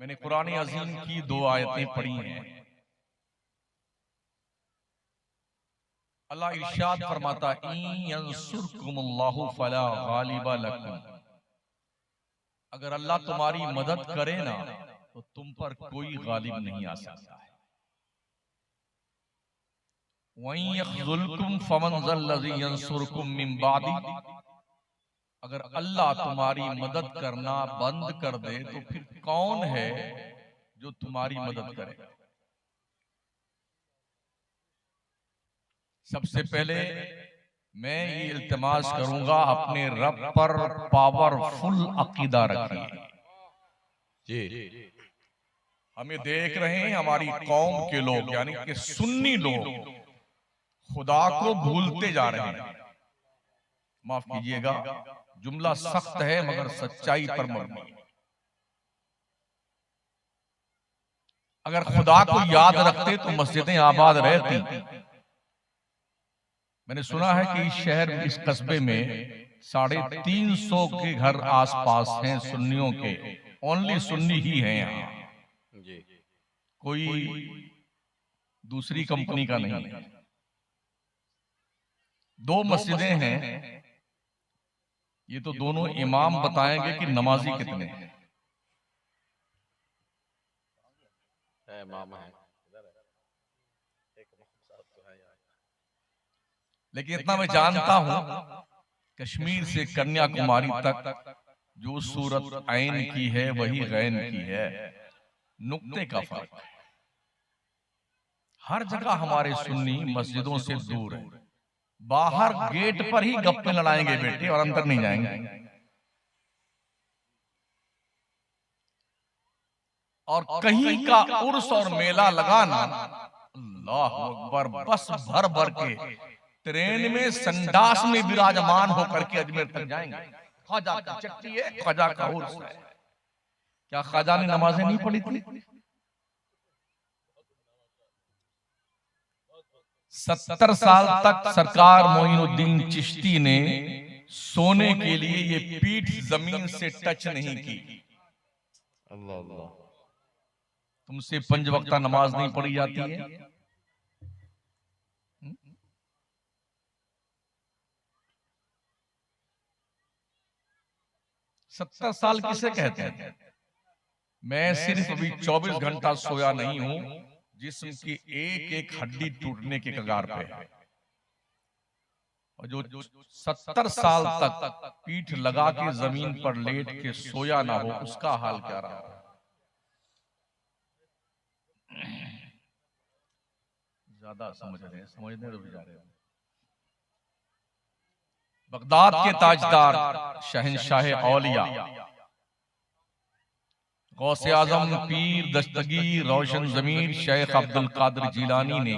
मैंने कुरान अज़ीम की 2 आयतें पढ़ी हैं। अल्लाह इरशाद फरमाता इन यंसुरकुमुल्लाहु फला गालिबा लकुम, अगर अल्लाह तुम्हारी मदद करे ना तो तुम पर कोई गालिब नहीं आ सकता है। वइन यख्ज़ुलकुम फमन ज़ल्लज़ी यंसुरकुम मिन बादी, अगर अल्लाह तुम्हारी मदद करना बंद कर दे तो फिर कौन है जो तुम्हारी मदद करे। सबसे पहले मैं ये इल्तिमास करूंगा, अपने रब पर पावरफुल अकीदा रखिए। जी, हमें देख रहे हैं हमारी कौम के लोग यानी कि सुन्नी लोग खुदा को भूलते जा रहे हैं। माफ कीजिएगा, जुमला सख्त है मगर सच्चाई पर मबनी है। अगर खुदा को याद रखते तो मस्जिदें आबाद रहती। मैंने सुना है कि इस शहर, इस कस्बे में 350 के घर आसपास हैं सुन्नियों के। ओनली सुन्नी ही हैं यहाँ, कोई दूसरी कंपनी का नहीं है। 2 मस्जिदें हैं। ये तो दोनों इमाम बताएंगे कि नमाजी कितने हैं। लेकिन इतना मैं जानता हूं, कश्मीर से कन्याकुमारी तक जो सूरत ऐन की है वही गैन की है। नुक्ते का फर्क है। हर जगह हमारे सुन्नी मस्जिदों से दूर है। बाहर गेट पर ही गप्पे लड़ाएंगे बेटे, और अंदर नहीं जाएंगे। और कहीं का उर्स और मेला लगाना, अल्लाह अकबर, बस भर भर के ट्रेन में संडास में विराजमान होकर के अजमेर तक जाएंगे। ख्वाजा की चट्टी है, ख्वाजा का उर्स है। क्या ख्वाजा ने नमाजें नहीं पढ़ी थी? 70 साल तक सरकार मोइनुद्दीन चिश्ती ने सोने के लिए ये पीठ जमीन से टच नहीं की। अल्लाह अल्लाह, तुमसे 5 वक्ता नमाज नहीं पढ़ी जाती है? 70 साल किसे कहते हैं? मैं सिर्फ अभी 24 घंटा सोया नहीं हूं, जिस्म की एक एक हड्डी टूटने के कगार पे है। और जो 70 साल तक पीठ लगा के जमीन पर लेट के सोया ना हो, उसका हाल क्या रहा हो। ज्यादा समझने रुक जा रहे हो। बगदाद के ताजदार शहंशाह औलिया गौसे आजम पीर दस्तगीर रोशन जमीर शेख अब्दुल कादिर जिलानी ने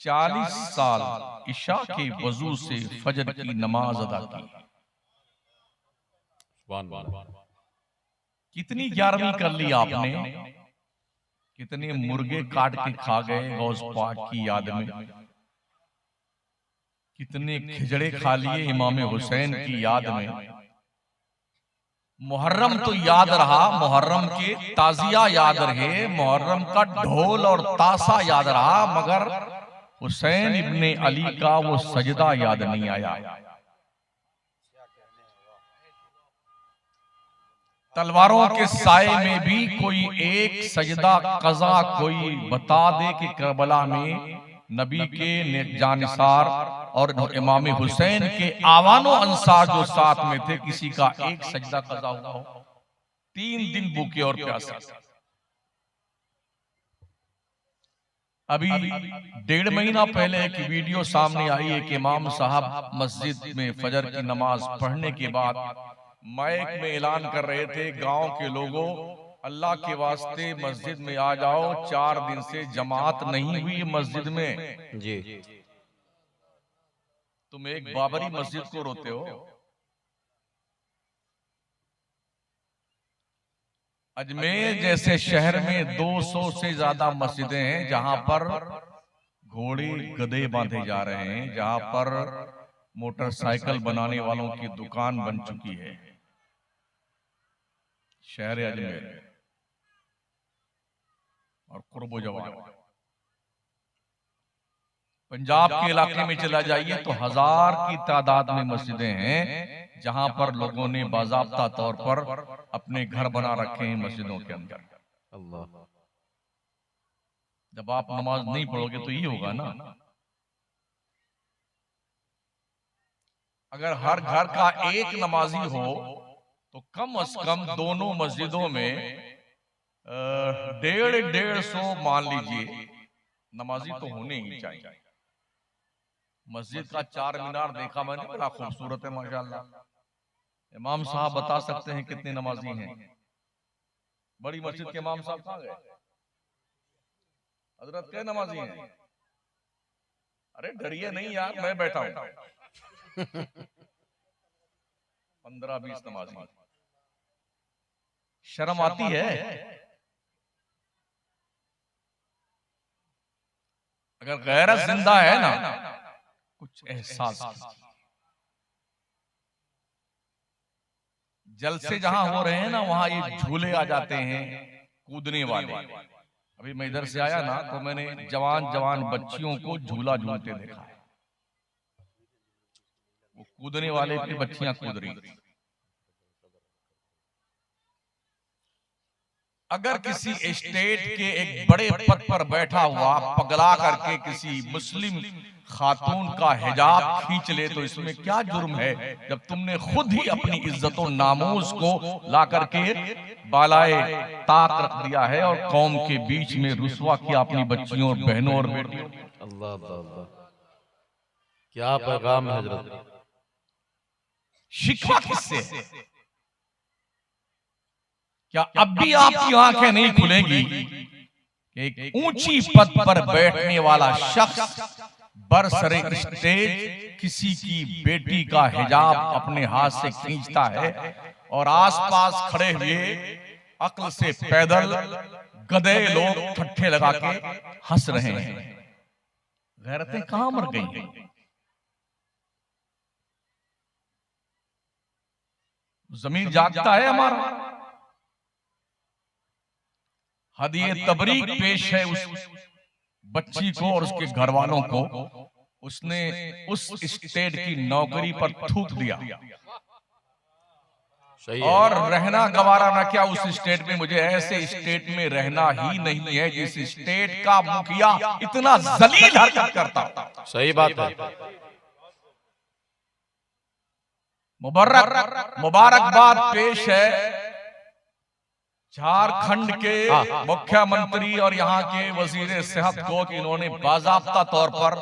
40 साल इशा के वजू से फजर की नमाज अदा की। कितनी 11वीं कर ली आपने, कितने मुर्गे काट के खा गए गौस पाक की याद में, कितने खिजड़े खा लिए इमाम हुसैन की याद में। मुहर्रम तो याद रहा, मुहर्रम के ताजिया याद रहे, मुहर्रम का ढोल और ताशा याद रहा, मगर हुसैन इब्ने अली का वो सजदा याद नहीं आया। तलवारों के साए में भी कोई एक सजदा कज़ा कोई बता दे कि करबला में नबी के जानिसार और इमाम हुसैन के आवानो अंसार जो साथ में थे, किसी का एक सजदा कज़ा हुआ हो। 3 दिन भूखे और प्यासे। अभी 1.5 महीना पहले एक वीडियो सामने आई है कि इमाम साहब मस्जिद में फजर की नमाज पढ़ने के बाद माइक में ऐलान कर रहे थे, गांव के लोगों अल्लाह के वास्ते मस्जिद में आ जाओ, 4 दिन से जमात नहीं हुई मस्जिद में। जी, तुम एक बाबरी मस्जिद को रोते हो। अजमेर जैसे शहर में 200 से ज्यादा मस्जिदें हैं जहां पर घोड़े गधे बांधे जा रहे हैं, जहां पर मोटरसाइकिल बनाने वालों की दुकान बन चुकी है शहर अजमेर। कुर्बो जवान। पंजाब के इलाके में चला जाइए तो 1000 की तादाद में मस्जिदें हैं जहां पर लोगों ने बाज़ाब्ता तौर पर अपने घर बना रखे हैं मस्जिदों के अंदर। अल्लाह। जब आप नमाज नहीं पढ़ोगे तो ये होगा ना। अगर हर घर का एक नमाजी हो तो कम से कम दोनों मस्जिदों में 150-150 मान लीजिए नमाजी तो होने ही चाहिए। मस्जिद का 4 मीनार देखा मैंने, बड़ा खूबसूरत है माशाअल्लाह। इमाम साहब बता सकते हैं कितने नमाजी हैं? बड़ी मस्जिद के इमाम साहब कहाँ गए? हजरत के नमाजी हैं? अरे डरिए नहीं यार, मैं बैठा हूं। 15-20 नमाजी। शर्म आती है? अगर गैरत जिंदा है ना, कुछ एहसास कीजिए। जलसे जहां हो रहे हैं ना, वहां ये झूले आ जाते हैं कूदने वाले। अभी मैं इधर से आया ना तो मैंने जवान जवान बच्चियों को झूला झूलते देखा है। वो कूदने वाले पे बच्चियां कूद रही थी। अगर किसी स्टेट के एक बड़े पद पर बैठा हुआ पगला करके किसी मुस्लिम खातून का हिजाब खींच ले तो इसमें क्या जुर्म है, जब तुमने खुद ही अपनी इज्जत और नामूस को ला करके बालाए ताक रख दिया है और कौम के बीच में रुसवा किया अपनी बच्चियों और बहनों और बेटियों। अल्लाह अल्लाह, क्या पैगाम है हजरत। शिकवा किससे है? क्या अब भी आपकी आंखें नहीं खुलेंगी कि एक ऊंची पद पर बैठने वाला शख्स बरसरे स्टेज किसी की बेटी का हिजाब अपने हाथ से खींचता है और आसपास खड़े हुए अक्ल से पैदल गधे लोग ठट्ठे लगा के हंस रहे हैं? गैरतें कहां मर गई हैं? जमीन जागता है हमारा। हदिये तबरीक पेश है उस बच्ची को और उसके घर वालों को। उसने उस स्टेट की नौकरी पर थूक दिया और रहना गवारा न क्या उस स्टेट में। मुझे ऐसे स्टेट में रहना ही नहीं है जिस स्टेट का मुखिया इतना जलील हरकत करता। सही बात है। मुबारकबाद पेश है झारखंड के मुख्यमंत्री और यहाँ के वजीर सेहत को कि इन्होंने बाज़ाब्ता तौर पर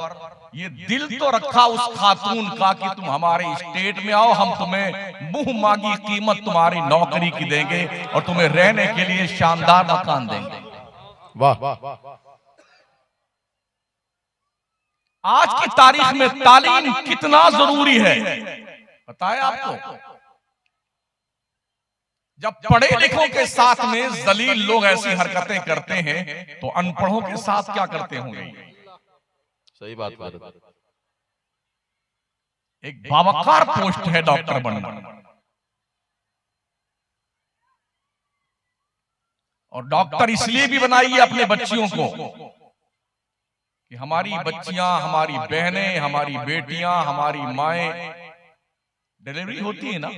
ये दिल तो रखा उस खातून का कि तुम हमारे स्टेट में आओ, हम तुम्हें मुंह मांगी कीमत तुम्हारी नौकरी की देंगे और तुम्हें रहने के लिए शानदार मकान देंगे। वाह। आज की तारीख में तालीम कितना जरूरी है पता है आपको? जब पढ़े लिखों के साथ में जलील लोग ऐसी हरकतें करते हैं तो अनपढ़ों के साथ क्या करते होंगे? सही बात है। एक बावकार पोस्ट है डॉक्टर बनना, और डॉक्टर इसलिए भी बनाइए अपने बच्चियों को कि हमारी बच्चियां, हमारी बहनें, हमारी बेटियां, हमारी माएं डिलीवरी होती है ना,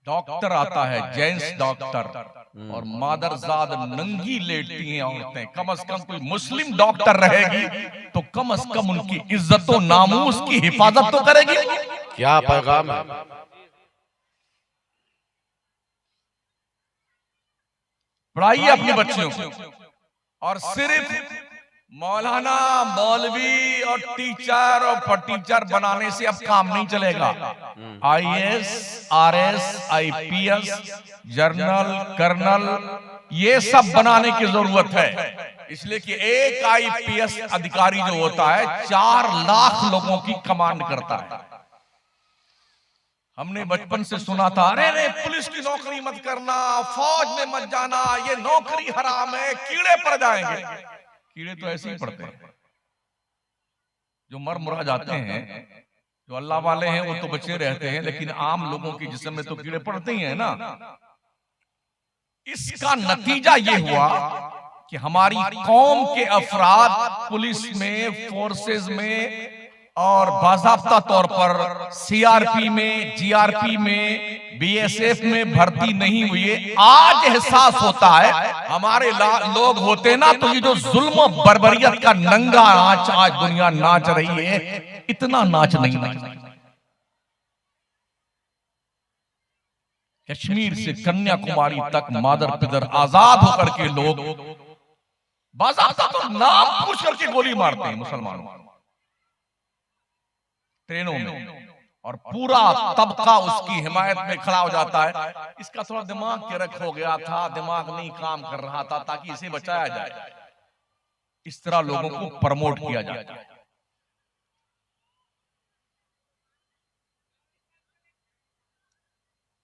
डॉक्टर आता है जेंट्स डॉक्टर और मादरजाद नंगी लेटती हैं औरतें। कम से कम कोई मुस्लिम डॉक्टर रहेगी तो कम से कम उनकी इज्जत और नामूस की हिफाजत तो करेगी। क्या पैगाम है। पढ़ाइए अपनी बच्चियों को, और सिर्फ मौलाना, मौलवी और टीचर और फटीचर बनाने से अब काम नहीं चलेगा। IAS, RS, IPS, general, colonel, ये सब बनाने की जरूरत है। इसलिए कि एक IPS अधिकारी जो होता है 4 लाख लोगों की कमांड करता है। हमने बचपन से सुना था, अरे पुलिस की नौकरी मत करना, फौज में मत जाना, ये नौकरी हराम है, कीड़े पड़ जाएंगे। कीड़े तो ऐसे ही पड़ते हैं, जो मर मुरा जाते हैं, जो अल्लाह वाले हैं वो तो बचे रहते हैं, लेकिन आम लोगों की जिस्म में तो कीड़े पड़ते ही हैं ना। इसका नतीजा ये हुआ कि हमारी कौम के अफराद पुलिस में, फोर्सेस में और बाज़ाब्ता तौर पर सीआरपी में, जीआरपी में, बीएसएफ में भर्ती नहीं हुई। आज एहसास होता है, हमारे लोग होते ना तो ये जो जुल्म बर्बरियत का नंगा नाच आज दुनिया नाच रही है, इतना नाच नहीं नाच। कश्मीर से कन्याकुमारी तक मादर पिदर आजाद होकर के लोग बाज़ाब्ता तो नाम पूछ करके गोली मारते हैं मुसलमानों ट्रेनों में, और पूरा तबका उसकी हिमायत में खड़ा हो जाता है। इसका थोड़ा दिमाग किरक हो गया था, दिमाग नहीं काम कर रहा था, ताकि इसे बचाया जाए। इस तरह लोगों को प्रमोट किया जाता है।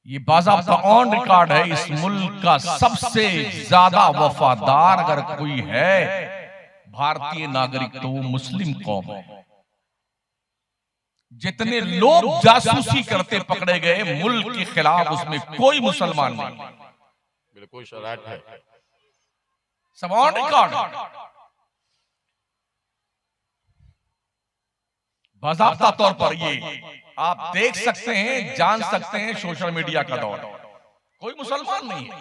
ये बाज़ाब्ता ऑन रिकॉर्ड है, इस मुल्क का सबसे ज्यादा वफादार अगर कोई है भारतीय नागरिक तो वो मुस्लिम कौम है। जितने लोग जासूसी करते पकड़े गए मुल्क के खिलाफ, उसमें कोई मुसलमान नहीं। बिल्कुल शरारत है, सब ऑन रिकॉर्ड। बाज़ाब्ता तौर पर ये आप देख सकते हैं, जान सकते हैं, सोशल मीडिया का दौर। कोई मुसलमान नहीं है।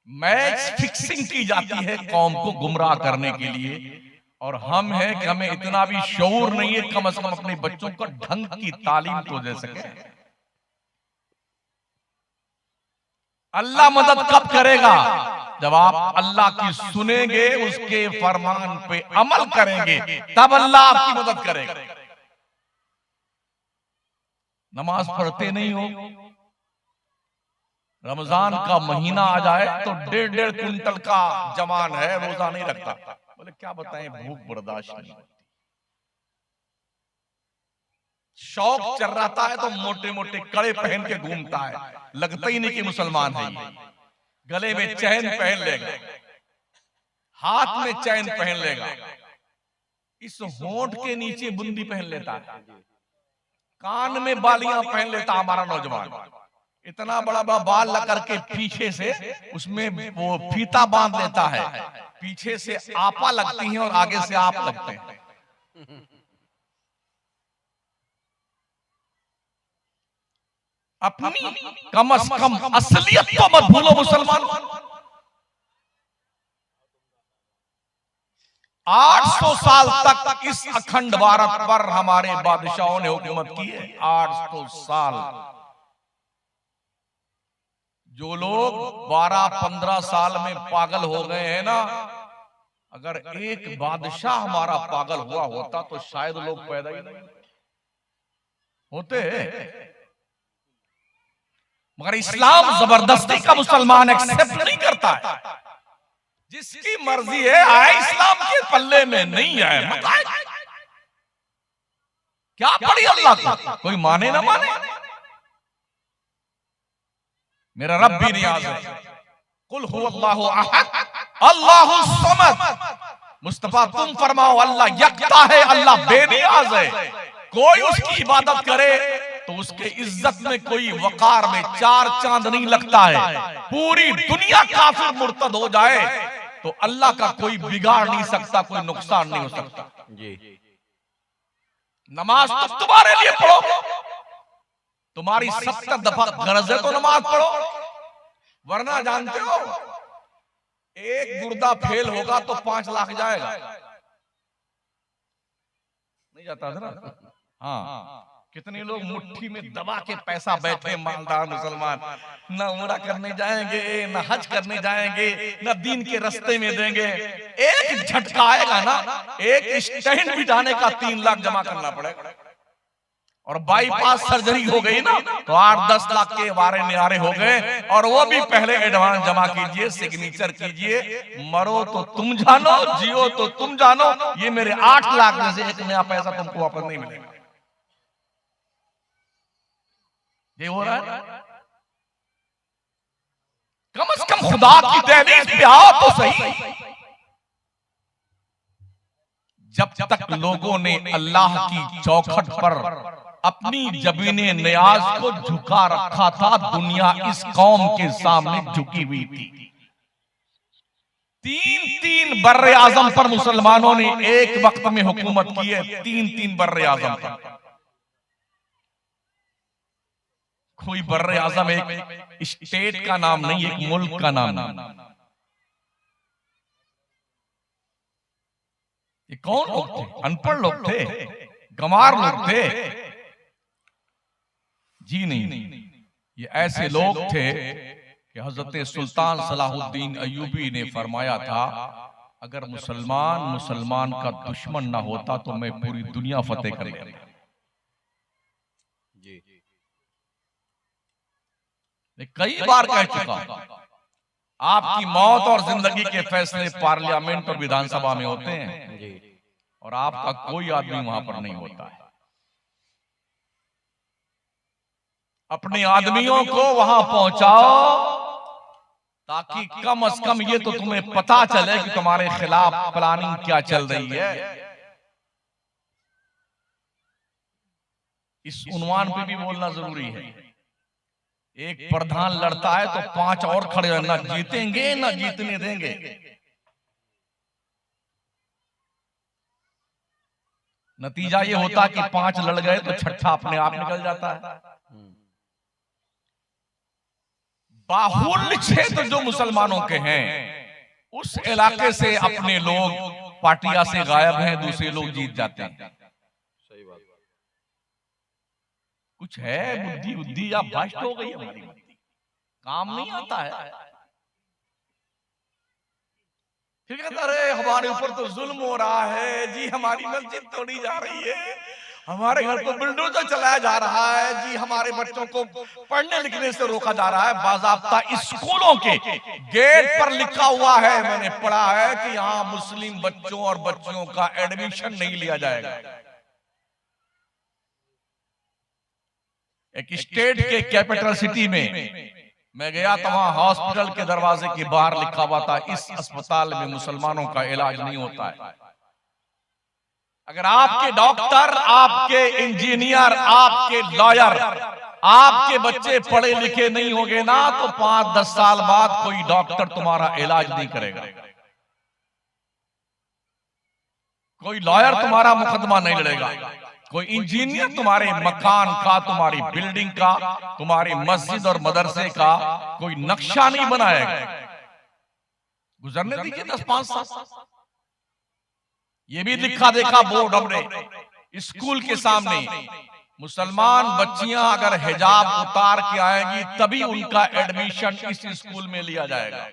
मैच फिक्सिंग की जाती है कौम को गुमराह करने के लिए, और हम हैं कि हमें इतना भी शऊर नहीं है, कम से कम अपने बच्चों को ढंग की तालीम तो दे सके। अल्लाह मदद कब करेगा? जब आप अल्लाह की सुनेंगे, उसके फरमान पे अमल करेंगे, तब अल्लाह आपकी मदद करेगा। नमाज पढ़ते नहीं हो, रमजान का महीना आ जाए तो 1.5 क्विंटल का जमान है, रोजा नहीं रखता। बोले क्या बताएं, भूख बर्दाश्त नहीं होती। शौक चल रहा है तो मोटे मोटे कड़े पहन के घूमता है, लगता ही नहीं कि मुसलमान है ये। गले में चैन पहन लेगा, हाथ में चैन पहन लेगा, इस होंठ के नीचे बुंदी पहन लेता है, कान में बालियां पहन लेता हमारा नौजवान। इतना बड़ा बड़ा बाल लगा के पीछे से उसमें वो फीता बांध लेता है, पीछे से आपा लगती हैं और आगे से आप लगते हैं। अपनी कम से कम असलियत तो मत भूलो मुसलमान। 800 साल तक इस अखंड भारत पर हमारे बादशाहों ने हुकूमत की है। 800 साल। जो लोग 12-15 साल में पागल हो गए हैं ना, अगर एक बादशाह हमारा पागल हुआ होता तो शायद लोग पैदा ही नहीं होते। मगर इस्लाम जबरदस्ती का मुसलमान एक्सेप्ट नहीं करता है। जिसकी मर्जी है आए, इस्लाम के पल्ले में नहीं आए मत आए। क्या पड़ी अल्लाह को, कोई माने ना माने, मेरा रब भी नियाज है। कुल हु अल्लाहु अहद अल्लाहु समद। मुस्तफा तुम फरमाओ अल्लाह यकता है, अल्लाह बेनियाज है। कोई उसकी इबादत करे तो उसके इज्जत में कोई वकार में 4 चांद नहीं लगता है। पूरी दुनिया काफिर मुर्तद हो जाए तो अल्लाह का कोई बिगाड़ नहीं सकता, कोई नुकसान नहीं हो सकता। जी नमाज तो तुम्हारे लिए पढ़ो, तुम्हारी 70 दफा गरज है तो नमाज पढ़ो, वरना जानते हो एक गुर्दा फेल होगा तो 5 लाख जाएगा। नहीं जाता जरा। हाँ, कितने लोग मुट्ठी में दबा के पैसा बैठे मालदार मुसलमान, न उम्रा करने जाएंगे, न हज करने जाएंगे, न दीन के रास्ते में देंगे। एक झटका आएगा ना, एक स्टैंड भी जाने का 3 लाख जमा करना पड़ेगा। और बाईपास सर्जरी हो गई ना तो 8-10 लाख के वारे नियारे हो गए, और वो भी पहले एडवांस जमा कीजिए, सिग्नेचर कीजिए। मरो तो तुम जानो, जियो तो तुम जानो, ये मेरे 8 लाख में से 1 नया पैसा तुमको वापस नहीं मिलेगा। ये हो रहा है। कम से कम खुदा की दहलीज पे आओ तो सही। जब तक लोगों ने अल्लाह की चौखट पर अपनी जबीने नियाज को झुका रखा था, दुनिया इस कौम के सामने झुकी हुई थी। तीन बर्रे आजम पर मुसलमानों ने एक वक्त में हुकूमत की है, तीन बर्रे आजम पर। कोई बर्रे आजम एक स्टेट का नाम नहीं, एक मुल्क का नाम नहीं। ये कौन लोग थे? अनपढ़ लोग थे, गंवार लोग थे? जी नहीं, ये ऐसे लोग थे कि हजरत सुल्तान सलाहुद्दीन अय्यूबी ने फरमाया था, अगर मुसलमान का दुश्मन ना होता तो मैं पूरी दुनिया फतेह कर लेता। कई बार कह चुका, आपकी मौत और जिंदगी के फैसले पार्लियामेंट और विधानसभा में होते हैं और आपका कोई आदमी वहां पर नहीं होता है। अपने आदमियों को वहां पहुंचाओ ताकि कम से कम ये तो तुम्हें पता चले कि तुम्हारे खिलाफ प्लानिंग क्या चल रही है। इस उन्वान पे भी बोलना जरूरी है। एक प्रधान लड़ता है तो 5 और खड़े ना जीतेंगे ना जीतने देंगे। नतीजा ये होता कि 5 लड़ गए तो छठा अपने आप निकल जाता है। बाहुल्य क्षेत्र जो मुसलमानों के हैं, उस इलाके से अपने लोग पार्टिया से गायब हैं, दूसरे लोग जीत जाते हैं। सही बात। कुछ है बुद्धि या भ्रष्ट हो गई हमारी बुद्धि, काम नहीं आता है। फिर कहता अरे हमारे ऊपर तो जुल्म हो रहा है जी, हमारी मस्जिद तोड़ी जा रही है, हमारे घर को बुलडोजर चलाया जा रहा है जी, हमारे बच्चों को पढ़ने लिखने से रोका जा रहा है। बाज़ाब्ता स्कूलों के गेट पर लिखा हुआ है, मैंने पढ़ा है कि यहाँ मुस्लिम बच्चों और बच्चियों का एडमिशन नहीं लिया जाएगा। एक स्टेट के कैपिटल सिटी में मैं गया तो वहां हॉस्पिटल के दरवाजे के बाहर लिखा हुआ था, इस अस्पताल में मुसलमानों का इलाज नहीं होता है। अगर आपके डॉक्टर, आपके इंजीनियर, आपके लॉयर, आपके बच्चे पढ़े लिखे नहीं होंगे ना, तो 5-10 साल बाद कोई डॉक्टर तुम्हारा इलाज नहीं करेगा, कोई लॉयर तुम्हारा मुकदमा नहीं लड़ेगा, कोई इंजीनियर तुम्हारे मकान का, तुम्हारी बिल्डिंग का, तुम्हारी मस्जिद और मदरसे का कोई नक्शा नहीं बनाएगा। गुजरने दीजिए 10-5 साल। ये भी लिखा देखा बोर्ड हमने स्कूल के सामने, मुसलमान बच्चियां अगर हिजाब उतार के आएंगी तभी उनका एडमिशन इस स्कूल में लिया जाएगा।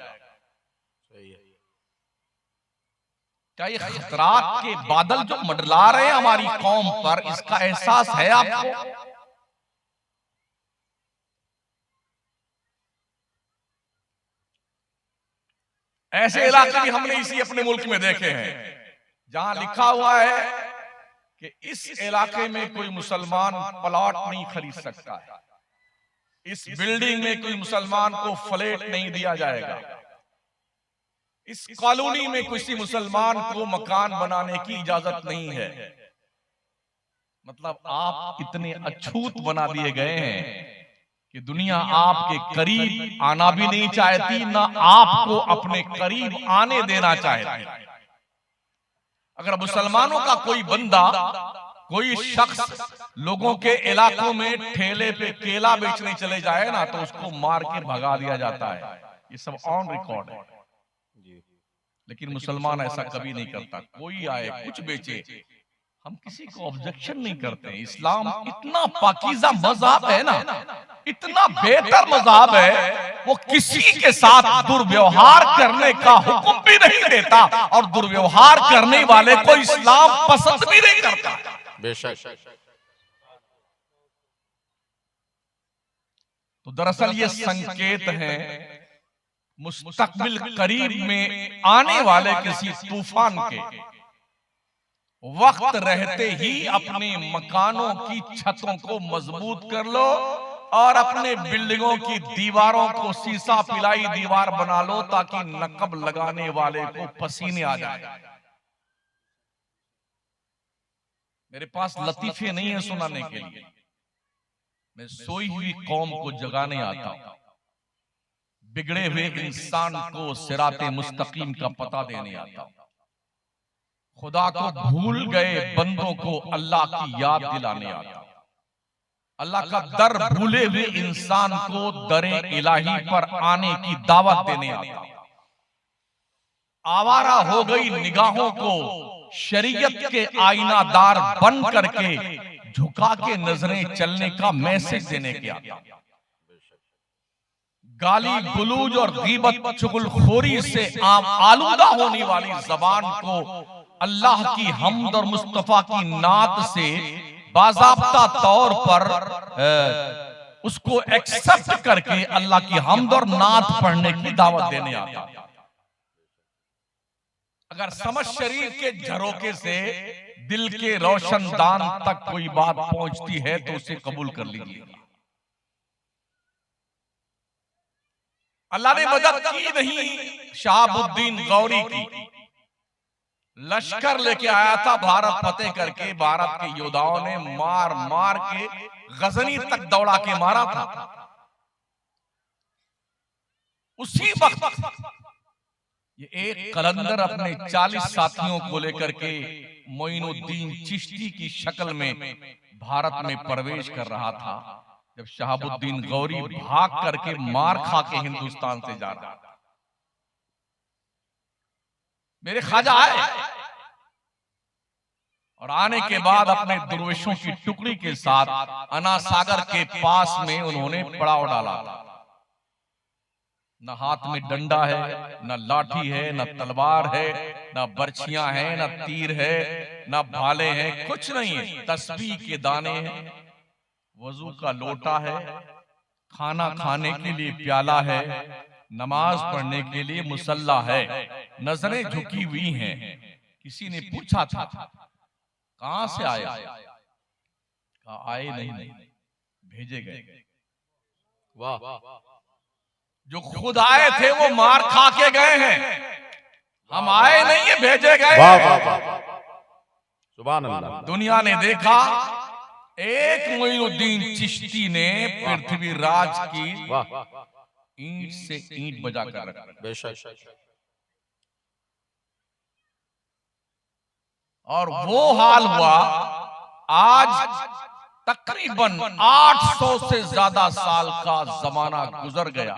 क्या ये खतरात के बादल जो मंडला रहे हैं हमारी कौम पर, इसका एहसास है आपको? ऐसे इलाके भी हमने इसी अपने मुल्क में देखे हैं जहां लिखा हुआ है कि इस इलाके में कोई मुसलमान प्लॉट नहीं खरीद सकता है, इस बिल्डिंग में कोई मुसलमान को फ्लैट नहीं दिया जाएगा, इस कॉलोनी में किसी मुसलमान को मकान बनाने की इजाजत नहीं है। मतलब आप इतने अछूत बना दिए गए हैं कि दुनिया आपके करीब आना भी नहीं चाहती, ना आपको अपने करीब आने देना चाहती। अगर मुसलमानों का कोई बंदा, कोई शख्स लोगों के इलाकों में ठेले पे केला बेचने चले जाए ना, तो उसको मार के भगा दिया जाता है। ये सब ऑन रिकॉर्ड है। लेकिन मुसलमान ऐसा कभी नहीं करता। कोई आए कुछ बेचे, हम किसी को ऑब्जेक्शन नहीं करते। इस्लाम इतना पाकीज़ा मज़हब है ना, इतना बेहतर मज़हब है, वो किसी के साथ दुर्व्यवहार करने का हुक्म भी नहीं देता और दुर्व्यवहार करने वाले को इस्लाम पसंद भी नहीं करता। बेशक। तो दरअसल ये संकेत है मुस्तकबिल करीब में आने वाले किसी तूफान के। वक्त रहते ही अपने मकानों की छतों को मजबूत कर लो और अपने बिल्डिंगों की दीवारों को शीशा पिलाई दीवार बना लो, ताकि नकब लगाने वाले को पसीने आ जाए। मेरे पास लतीफे नहीं है सुनाने के लिए, मैं सोई हुई कौम को जगाने आता हूं, बिगड़े हुए इंसान को सिराते मुस्तकीम का पता देने आता हूं, खुदा को भूल गए बंदों को अल्लाह की याद दिलाने आता हूं, अल्लाह का दर भूले हुए इंसान को दरे इलाही पर आने की दावत देने आता हूं, आवारा हो गई निगाहों को शरीयत के आईनादार बन करके झुका के नजरें चलने का मैसेज देने के आता हूं, गाली गुलूज और गीबत चुगलखोरी से आलूदा होने वाली जबान को अल्लाह की हम्द और मुस्तफा की नात से बाज़ाब्ता तौर पर उसको एक्सेप्ट करके अल्लाह की हम्द और नात पढ़ने की दावत देने आता। अगर समझ शरीर के झरोके से दिल के रोशनदान तक कोई बात पहुंचती है तो उसे कबूल कर लीजिए। अल्लाह ने मदद की नहीं शहाबुद्दीन गौरी की, लश्कर लेके आया था भारत फतेह करके, भारत के योद्धाओं ने मार मार के गजनी तक दौड़ा के मारा था। उसी वक्त ये एक कलंदर अपने 40 साथियों को लेकर के मोइनुद्दीन चिश्ती की शक्ल में भारत में प्रवेश कर रहा था, जब शहाबुद्दीन गौरी भाग करके मार खा के हिंदुस्तान से जा रहा था। मेरे ख्वाजा आए और आने के बाद अपने दुर्वेशों की टुकड़ी के साथ अना सागर के पास में उन्होंने पड़ाव डाला। न हाथ में डंडा है, न लाठी है, न तलवार है, न बर्छियां हैं, न तीर है, न भाले हैं, कुछ नहीं है। तस्बीह के दाने हैं, वजू का लोटा है, खाना खाने के लिए प्याला है, नमाज पढ़ने के लिए मुसल्ला है, नजरें झुकी हुई हैं। किसी ने पूछा था कहां से आए? कहा आए नहीं, भेजे गए। वाह, जो खुद आए थे वो मार खा के गए हैं, हम आए नहीं है, भेजे गए। वाह वाह वाह, सुभान अल्लाह। दुनिया ने देखा एक मोइनुद्दीन चिश्ती ने पृथ्वीराज की ईंट से ईंट बजा कर रखा। बेशक। और वो हाल हुआ, आज तकरीबन 800 से ज्यादा साल का जमाना गुजर गया।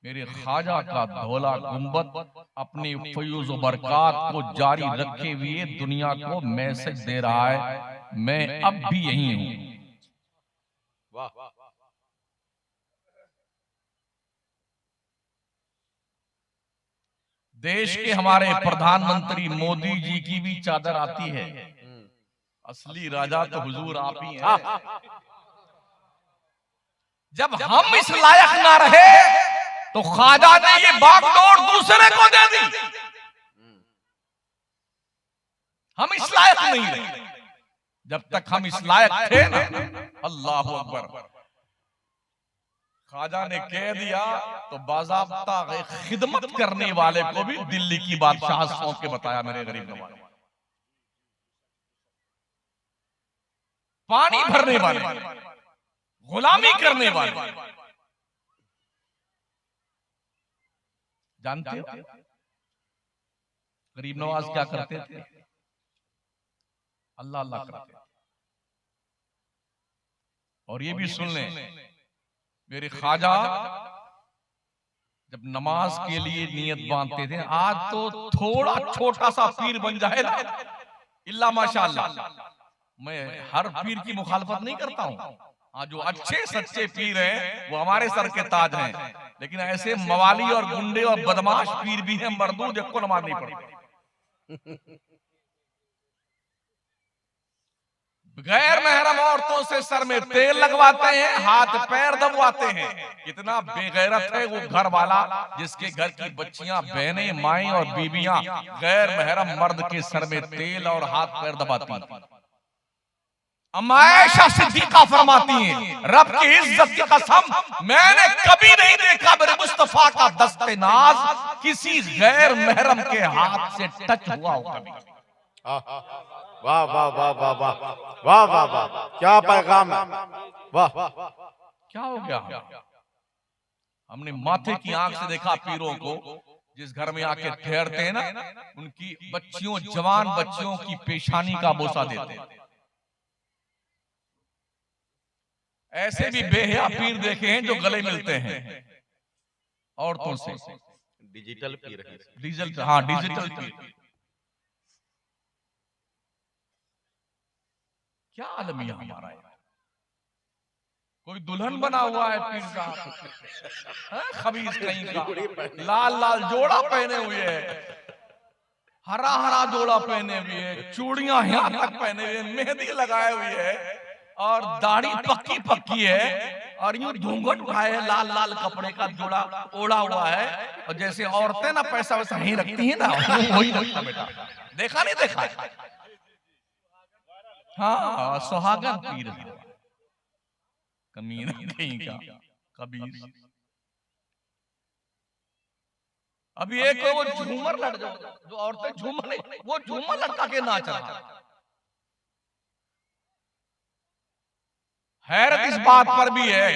मेरे ख्वाजा का धौला गुंबद अपनी फयूज़ व बरकात को जारी रखे हुए दुनिया को मैसेज दे रहा है, मैं अब भी यही हूं। वाह, देश के हमारे प्रधानमंत्री मोदी जी की भी चादर आती है, असली राजा तो हुजूर आप ही हैं। जब हम इस लायक ना रहे तो ख्वाजा ने ये बागडोर दूसरे को दे दी। हम इस लायक नहीं रहे, जब तक हम इस लायक थे ना, अल्लाह अकबर, ख्वाजा ने कह दिया तो बाज़ाब्ता खिदमत करने वाले को भी दिल्ली की बादशाह सौंप के बताया, मेरे गरीब नवाज, पानी भरने वाले, गुलामी करने वाले, जानते हो गरीब नवाज क्या करते थे? अल्लाह अल्लाह करते थे। और ये भी सुन लें, मेरे ख्वाजा जब नमाज के लिए नियत बांधते थे, आज तो थोड़ा छोटा सा पीर बन जाए ना, इल्ला माशाअल्लाह, मैं हर पीर की मुखालफत नहीं करता हूं, हाँ जो अच्छे सच्चे पीर हैं वो हमारे सर के ताज हैं, लेकिन ऐसे मवाली और गुंडे और बदमाश पीर भी हैं मर्दूद, जिनको नमाज नहीं पढ़ती। गैर महरम औरतों से सर में तेल लगवाते हैं, हाथ पैर दबवाते हैं। कितना बेगैरत है वो घर वाला जिसके घर की बच्चियां, बहनें, माएं और बीबियां गैर महरम मर्द के सर में तेल और हाथ पैर दबाती हैं। अम्मा आयशा सिद्दीका फरमाती हैं, रब की इज्जत की कसम, मैंने कभी नहीं देखा मेरे मुस्तफा का दस्ते नाज किसी गैर महरम के हाथ से टच हुआ हो कभी। वाह वाह वाह वाह वाह वाह वाह वाह, क्या पैगाम है, वाह। क्या हो गया? हमने माथे की आंख से देखा पीरों को, जिस घर में आके ठहरते हैं ना, उनकी बच्चियों, जवान बच्चियों की पेशानी का बोसा देते हैं। ऐसे भी बेहया पीर देखे हैं जो गले मिलते हैं औरतों से। डिजिटल पीर है, डिजिटल, हाँ डिजिटल पीर। क्या आलमिया हमारा है। कोई दुल्हन बना हुआ है पीर साहब, खबीस कहीं का, लाल लाल जोड़ा पहने हुए है, हरा हरा जोड़ा पहने हुए है, चूड़ियां यहाँ तक पहने हुए, मेहंदी लगाए हुए है, और दाढ़ी पक्की पक्की है, और यूं घूंघट उठाए है, लाल लाल कपड़े का जोड़ा ओढ़ा हुआ है। और जैसे औरतें ना पैसा वैसा नहीं रखती है ना, वही रखता बेटा। देखा नहीं देखा? हाँ, सुहागन पीर है, कमीना कहीं का, कबीर। अभी एक वो झूमर लड़ जो औरतें झूमर, वो झूमर लड़का के नाच रहा। हैरत इस बात पर भी है,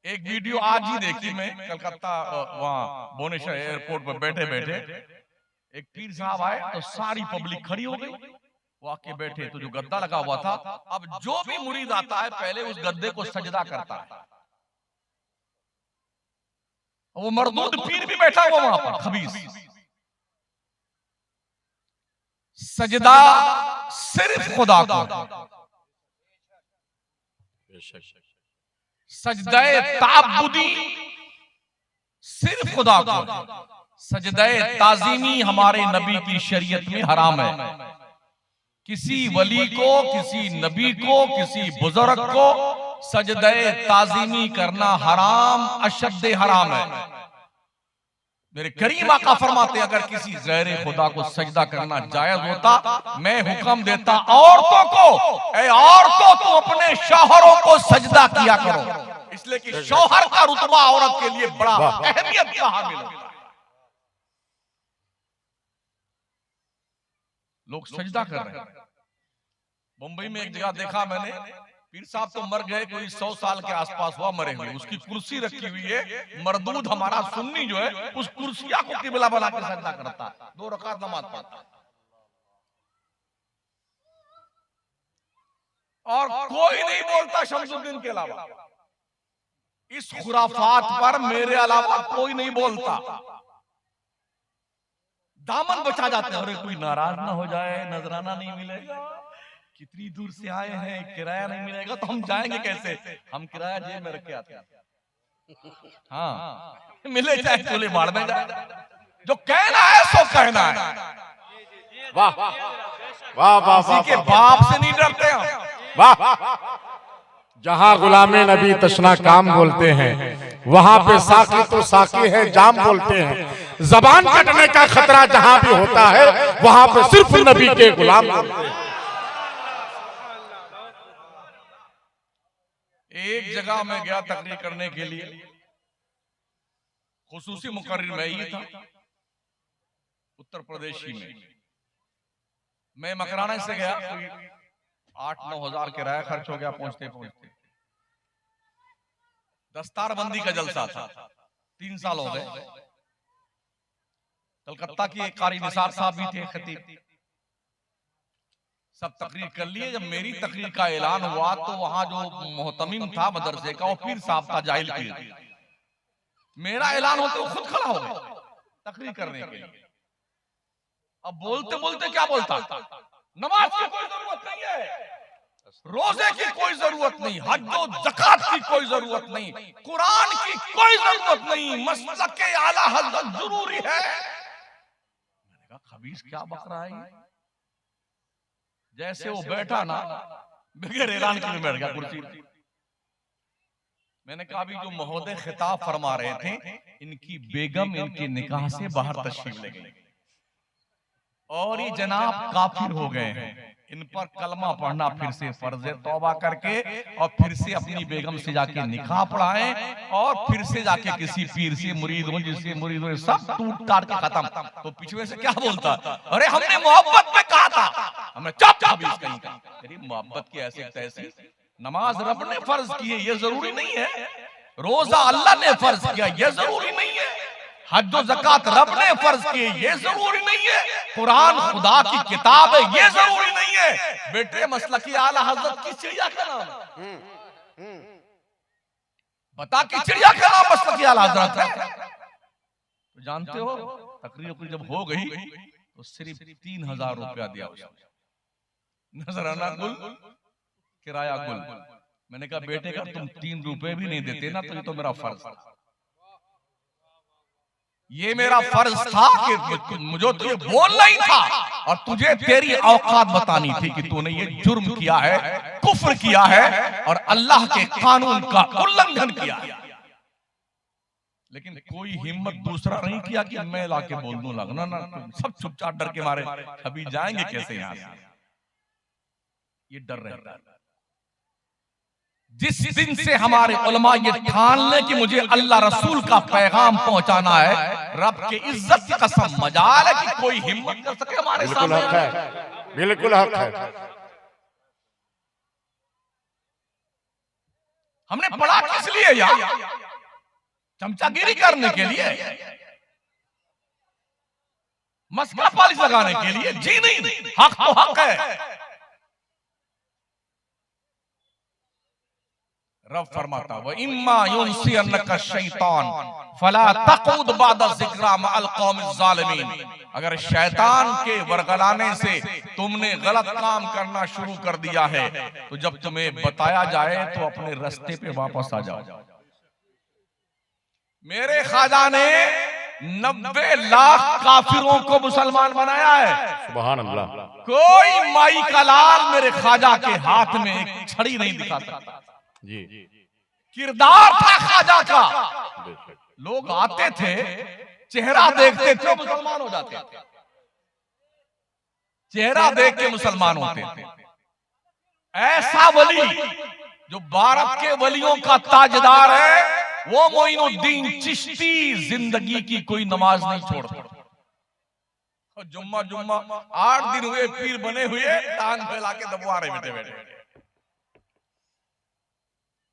एक वीडियो आज ही देखी मैं, कलकत्ता वहां भुवनेश्वर एयरपोर्ट पर बैठे बैठे एक पीर साहब आए तो सारी पब्लिक खड़ी हो गई, वो आके बैठे तो जो गद्दा लगा हुआ था, अब जो भी मुरीद आता है पहले उस गद्दे को सजदा करता है। वो मरदूद पीर भी बैठा हुआ वहां पर, खबीस। सजदा सिर्फ खुदा को, सजदाए ताबुदी सिर्फ खुदा को, सजदाए ताजीमी हमारे नबी की शरीयत में हराम है। किसी वली को, किसी नबी को, किसी बुजुर्ग को सजदाए ताजीमी करना हराम, अशद्दे हराम है। मेरे करीम आका फरमाते हैं अगर किसी गैर खुदा को सजदा करना जायज होता, मैं हुक्म देता औरतों को, ए औरतों तुम अपने शौहरों को सजदा किया करो, इसलिए कि शौहर का रुतबा औरत के लिए बड़ा अहमियत का हामिल है। लोग सजदा कर रहे हैं। मुंबई में एक जगह देखा मैंने, पीर साहब तो मर गए, कोई 100 साल के आसपास हुआ मरे हुए, उसकी कुर्सी रखी हुई है, मरदूद हमारा सुन्नी जो है उस कुर्सिया को किबला बना के सजदा करता है, 2 रकात नमाज पढ़ता है, और कोई नहीं बोलता शमसुद्दीन के अलावा। इस खुराफात पर मेरे अलावा कोई नहीं बोलता। दामन बचा जाते हैं, अरे कोई नाराज ना हो जाए, नजराना नहीं मिलेगा, कितनी दूर से आए हैं, किराया नहीं मिलेगा तो हम जाएंगे कैसे, हम किराया जेब में रख के आते हैं। हाँ, मिले चाहे चोले बाढ़ में जाए, जो कहना है सो कहना है। वाह वाह वाह, किसी के बाप से नहीं डरते हम। वाह। जहां गुलामे नबी तशना काम बोलते हैं, वहां पे साकी तो साकी है जाम बोलते हैं। जबान कटने का खतरा जहां भी होता है, वहां पे सिर्फ नबी के गुलाम बोलते हैं। एक जगह मैं गया तकरीर करने के लिए, खुसूसी मुकर्रिर मैं ही था, उत्तर प्रदेश ही में। मैं मकराना से गया, कोई 8-9 हजार किराया खर्च हो गया पहुंचते पहुंचते। दस्तारबंदी का जलसा था, 3 साल हो गए। कलकत्ता की एक कारी निसार साहब भी थे, खतीब, सब तकरीर कर लिए। जब मेरी तकरीर का ऐलान हुआ तो वहां जो मोहतमिम था मदरसे का, वो पीर साहब था, जाहिल पीर। मेरा ऐलान होते वो खुद खड़ा हो गया तकरीर करने के लिए। अब बोलते बोलते क्या बोलता, नमाज की कोई जरूरत नहीं है, रोजे की कोई जरूरत नहीं, हज और ज़कात की कोई जरूरत नहीं, कुरान की कोई जरूरत नहीं, मसलक आला हज़रत जरूरी है। मैंने कहा खबीस क्या बक रहा है। जैसे वो बैठा ना, बगैर ऐलान के बैठ गया कुर्सी। मैंने कहा अभी जो महोदय खिताब फरमा रहे थे, इनकी बेगम इनके निकाह से बाहर तशरीफ ले गई और ये जनाब काफिर हो गए हैं। इन पर कलमा पढ़ना फिर से फर्ज है, तौबा करके और फिर से अपनी बेगम से जाके निकाह पढ़ाएं और फिर से जाके किसी पीर से मुरीद हो, जिससे मुरीद हो, सब टूट टाट के खत्म। तो पिछले से क्या बोलता, अरे हमने मोहब्बत में कहा था, हमने चुप हबीज कहीं का। तेरी मोहब्बत की ऐसी तैसी। नमाज रब ने फर्ज की है, ये जरूरी नहीं है। रोजा अल्लाह ने फर्ज किया, ये जरूरी नहीं है। हज और ज़कात रब ने फर्ज किए, ये जरूरी नहीं है। कुरान खुदा की किताब है, ये जरूरी नहीं है। बेटे मसलकी आला हजरत की चिड़िया का नाम है। बता कि चिड़िया का नाम मसलकी आला हजरत है। तो जानते हो तकरीर जब हो गई तो सिर्फ 3000 रुपया दिया उसने। नजराना गुल, किराया गुल। मैंने कहा बेटे का तुम 3 रुपए भी नहीं देते ना तो ये तो मेरा फर्ज था। ये मेरा फर्ज था कि मुझे तुझे बोलना ही था और तुझे तेरी औकात बतानी थी कि तूने ये जुर्म किया है, कुफ्र किया है और अल्लाह के कानून का उल्लंघन किया है। लेकिन कोई हिम्मत दूसरा नहीं किया कि मैं लाके बोल दूं लगना ना, सब चुपचाप डर के मारे अभी जाएंगे कैसे यहां से। ये डर रहता है। जिस दिन से हमारे उलमा ये ठान ले कि मुझे अल्लाह रसूल का पैगाम पहुंचाना है, रब के इज्जत की कसम मजाल है कि कोई हिम्मत कर सके हमारे सामने। बिल्कुल हक है, बिल्कुल हक है। हमने पढ़ा किस लिए यार? चमचागिरी करने के लिए, मस्का पालिश लगाने के लिए? जी नहीं, हक तो हक है। रब फरमाता व इम्मा युनसियन्नका शैतान फला तक़ूद बाद ज़िक्रा मअल क़ौमिज़ ज़ालिमीन। अगर शैतान के वरगलाने से तुमने गलत काम करना शुरू कर दिया है तो जब तुम्हें बताया जाए तो अपने रास्ते पे वापस आ जाओ। मेरे ख्वाजा ने 90 लाख काफिरों को मुसलमान बनाया है। सुभान अल्लाह। कोई माई का लाल मेरे ख्वाजा के हाथ में एक छड़ी नहीं दिखा सकता। जी, किरदार था ख्वाजा का। लोग आते थे, चेहरा देखते थे, मुसलमान हो जाते थे। चेहरा देख के मुसलमान होते थे। ऐसा वली जो भारत के वलियों का ताजदार है, वो मोइनुद्दीन चिश्ती जिंदगी की कोई नमाज नहीं छोड़ता। जुम्मा जुम्मा 8 दिन हुए पीर बने हुए, टांग फैला के दबवा रहे बैठे बैठे।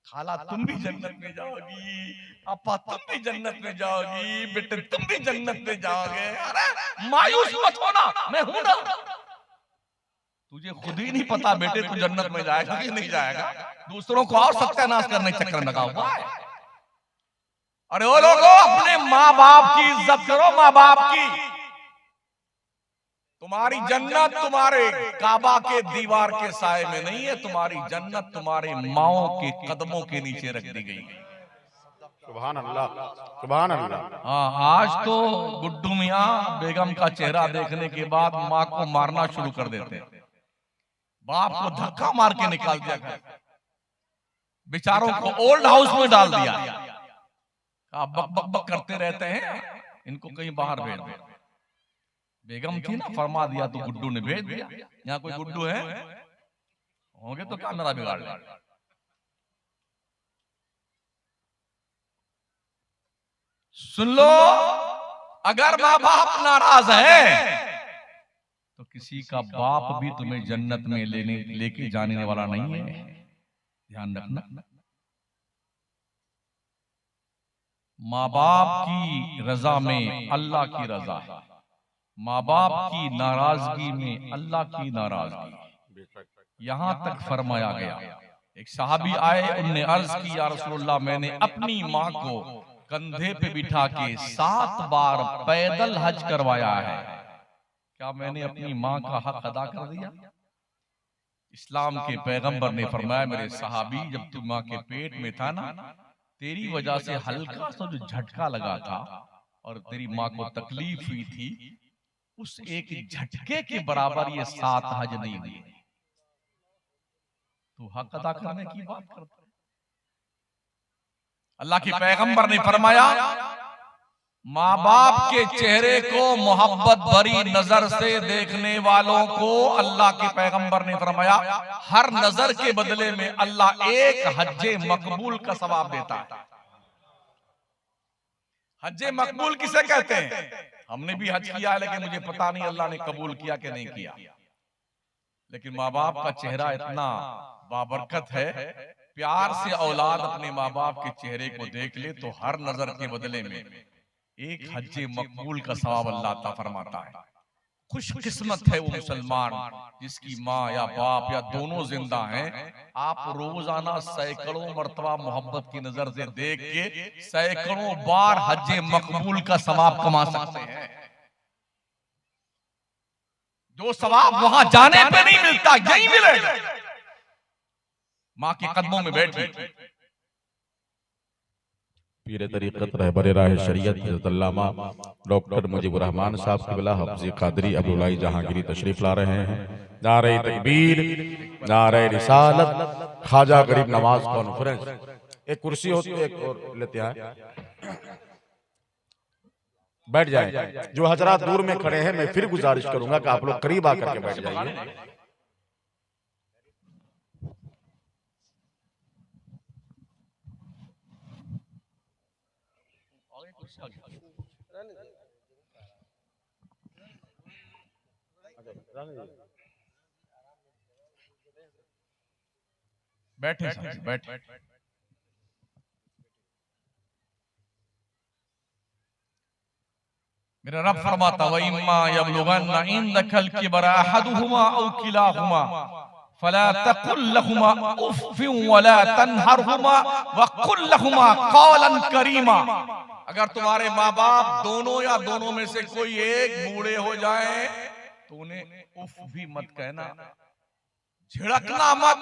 खाला तुम भी जन्नत में जाओगी, अपा तुम भी जन्नत में जाओगी, बेटे तुम भी जन्नत में जाओगे। अरे मायूस मत होना, मैं हूं ना। तुझे खुद ही नहीं पता बेटे तू जन्नत में जाएगा कि नहीं जाएगा। दूसरों को और सत्यानाश करने के चक्कर में लगा हुआ है। अरे ओ लोगों, अपने माँ बाप की इज्जत करो। माँ बाप की, तुम्हारी जन्नत तुम्हारे काबा के दीवार के साए में नहीं है, तुम्हारी जन्नत तुम्हारे माओ के कदमों के नीचे रख दी गई है। सुभान अल्लाह, सुभान अल्लाह। हाँ, आज तो गुड्डू मियाँ बेगम का चेहरा देखने के बाद माँ को मारना शुरू कर देते हैं। बाप को धक्का मार के निकाल दिया गया, बेचारों को ओल्ड हाउस में डाल दिया। आप बक बक बक करते रहते हैं, इनको कहीं बाहर भेज दो। बेगम थी ना, फरमा दिया तो गुड्डू ने भेज दिया। यहाँ कोई गुड्डू है होंगे तो क्या मेरा बिगाड़ ले। सुन लो, अगर माँ बाप नाराज है तो किसी का बाप भी तुम्हें जन्नत में लेके जाने वाला नहीं है। ध्यान रखना। माँ बाप की रजा में अल्लाह की रजा है, माँ बाप की नाराजगी में अल्लाह की नाराजगी। यहां तक फरमाया गया। एक सहाबी आए, उनने अर्ज की या रसूलुल्लाह, मैंने अपनी माँ को कंधे पे बिठा के 7 बार पैदल हज करवाया है, क्या मैंने अपनी माँ का हक अदा कर दिया? इस्लाम के पैगंबर ने फरमाया, मेरे सहाबी, जब तू माँ के पेट में था ना, तेरी वजह से हल्का सा जो झटका लगा था और तेरी माँ को तकलीफ हुई थी, उस एक झटके के बराबर ये 7 हज नहीं हुए। तू हक अदा करने की बात करता। अल्लाह के पैगंबर ने फरमाया, माँ बाप के चेहरे को मोहब्बत भरी नजर से देखने वालों को अल्लाह के पैगंबर ने फरमाया, हर नजर के बदले में अल्लाह एक हज्जे मकबूल का सवाब देता है। हज्जे मकबूल किसे कहते हैं? हमने भी हज किया है, लेकिन मुझे पता नहीं अल्लाह ने कबूल किया कि नहीं किया। लेकिन माँ बाप का चेहरा इतना बाबरकत है, प्यार से औलाद अपने माँ बाप के चेहरे को देख ले तो हर नजर के बदले में एक हज्जे मकबूल का सवाब अल्लाह अता फरमाता है। खुशकिस्मत है वो मुसलमान जिसकी माँ या बाप या दोनों जिंदा हैं। आप रोजाना सैकड़ों मर्तबा मोहब्बत की नजर से देख के सैकड़ों बार हज्जे मकबूल का सवाब कमा सकते हैं। जो सवाब वहां जाने पे नहीं मिलता, यही मिलेगा माँ के कदमों में बैठी। पीर तरीक़त रहबर राह शरीयत हज़रत अल्लामा डॉक्टर मुजीबुर रहमान साहब क़िबला हफ्ज़ क़ादरी अब्दुल्लाई जहांगीरी तशरीफ ला रहे हैं। नारे तकबीर, नारे रिसालत, ख्वाजा गरीब नवाज कॉन्फ्रेंस। एक कुर्सी होती है, एक और लेते हैं, बैठ जाएं। जो हजरात दूर में खड़े हैं मैं फिर गुजारिश करूंगा कि आप लोग करीब आकर के बैठ जाइए। बैठे बैठे। मेरा रब फरमाता व इम्मा यबलुगन्ना इंदकल किबरा अहदुहुमा औ किलाहुमा फला तकुल लहुमा उफ़्फ़िन वला तनहरहुमा वक़ुल लहुमा क़ौलन करीमा। अगर तुम्हारे माँ बाप दोनों या दोनों में से कोई एक बूढ़े हो जाए तो उन्हें उफ भी मत कहना, झिड़कना मत,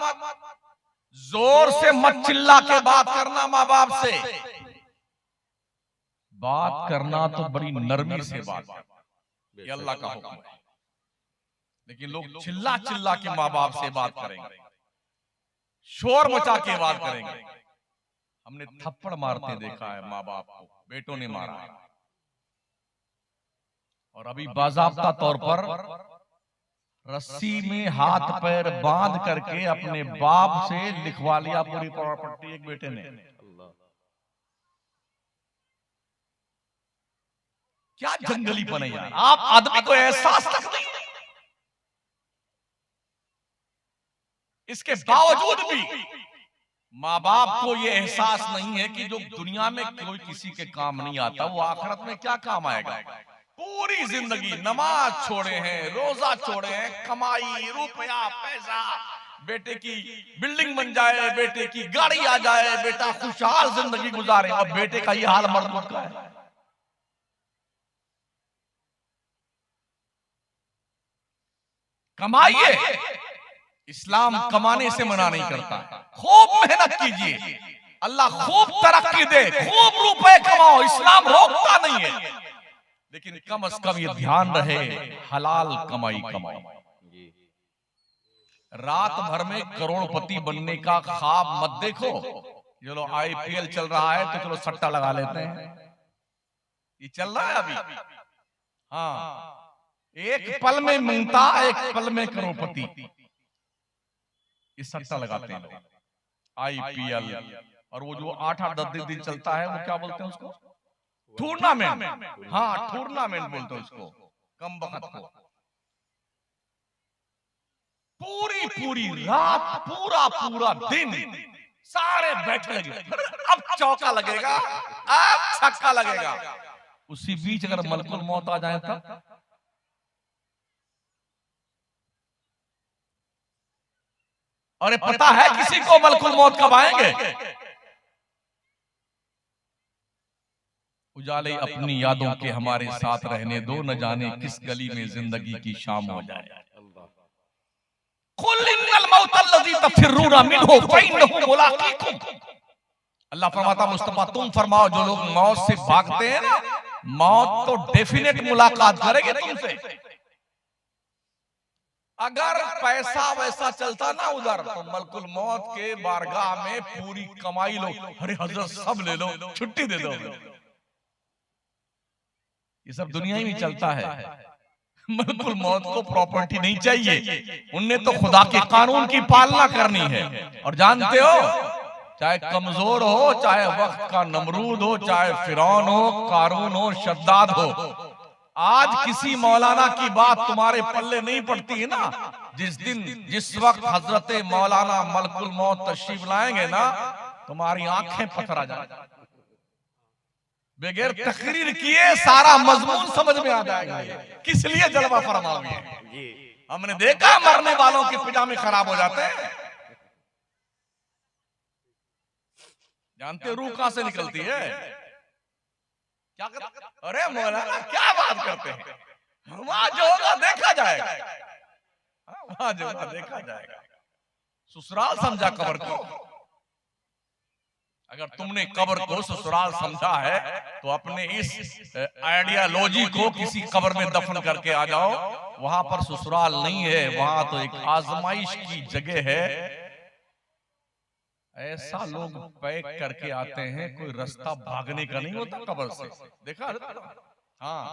जोर से मत चिल्ला के बात करना। माँ बाप से बात करना तो बड़ी नरमी से बात, ये अल्लाह का हुक्म है। लेकिन लोग चिल्ला चिल्ला के माँ बाप से बात करेंगे, शोर मचा के बात करेंगे। हमने थप्पड़ मारते देखा है माँ बाप को, बेटों ने मारा है। और अभी बाज़ाब्ता तौर पर रस्सी में हाथ पैर बांध करके अपने बाप से लिखवा लिया पूरी प्रॉपर्टी एक बेटे ने। क्या जंगलीपन है यार, आप आदमी को एहसास तक नहीं। इसके बावजूद भी माँ बाप को यह एहसास नहीं है कि जो दुनिया में कोई किसी के काम नहीं आता वो आखिरत में क्या काम आएगा। पूरी जिंदगी नमाज छोड़े हैं, रोजा छोड़े हैं, कमाई रुपया पैसा, बेटे की बिल्डिंग बन जाए, बेटे की गाड़ी आ जाए, बेटा खुशहाल जिंदगी गुजारे, और बेटे का ये हाल मरदूद का है। कमाइए, इस्लाम कमाने से मना नहीं करता, खूब मेहनत कीजिए, अल्लाह खूब तरक्की दे, खूब रुपए कमाओ, इस्लाम रोकता नहीं है। लेकिन कम से कम ये ध्यान रहे हलाल कमाई कमाओ। रात भर में करोड़पति बनने का ख्वाब मत देखो। चलो आईपीएल चल रहा है तो चलो सट्टा लगा लेते हैं, ये चल रहा है अभी। हाँ, एक पल में मिलता, एक पल में करोड़पति, ये सट्टा लगाते हैं लोग आईपीएल। और वो जो 8-8 दिन चलता है वो क्या बोलते हैं उसको, टूर्नामेंट। हाँ, टूर्नामेंट बोलते हैं उसको, कम वक्त को। पूरी पूरी रात, पूरा पूरा दिन सारे बैठे लगे, अब चौका लगेगा, अब छक्का लगेगा। उसी बीच अगर मलकुल मौत आ जाए तब और पता है किसी को मलकुल मौत कब आएंगे? उजाले अपनी यादों के हमारे साथ रहने दो, न जाने किस गली में जिंदगी की शाम हो जाए। अल्लाह फरमाता मुस्तफा तुम फरमाओ, जो लोग मौत से भागते हैं ना, मौत तो डेफिनेट मुलाकात करेगी तुमसे। अगर पैसा वैसा चलता ना उधर, तो मलकुल मौत के बारगाह में पूरी कमाई लो, अरे हजरत सब ले लो, छुट्टी दे दो। ये सब दुनिया ही में चलता है। मलकुल मौत को प्रॉपर्टी नहीं चाहिए, उनने तो खुदा के कानून की पालना करनी है। और जानते हो, चाहे कमजोर हो, चाहे वक्त का नमरूद हो, चाहे फिरौन हो, कारून हो, शद्दाद हो, आज किसी मौलाना की बात तुम्हारे पल्ले नहीं पड़ती है ना, जिस वक्त हजरत मौलाना मलकुल मौत तशरीफ लाएंगे ना, तुम्हारी आंखें पथरा जाएंगी। बगैर तकरीर किए सारा मजमून समझ में आ जाएगा किस लिए जलवा फरमा हुए हैं। हमने देखा मरने वालों के पजामे खराब हो जाते हैं। जानते रूह कहां से निकलती है? क्या कर? अरे मौलाना क्या बात करते हैं, वहां जो होगा देखा जाएगा, वहां जो होगा देखा जाएगा। ससुराल समझा कब्र को? अगर तुमने कब्र को ससुराल समझा है तो अपने इस आइडियोलॉजी को किसी कब्र में दफन करके आ जाओ। वहां पर ससुराल नहीं है, वहां तो एक आजमाइश की जगह है। ऐसा लोग पैक करके आते हैं, कोई रास्ता भागने का नहीं होता कब्र से। देखा? हाँ,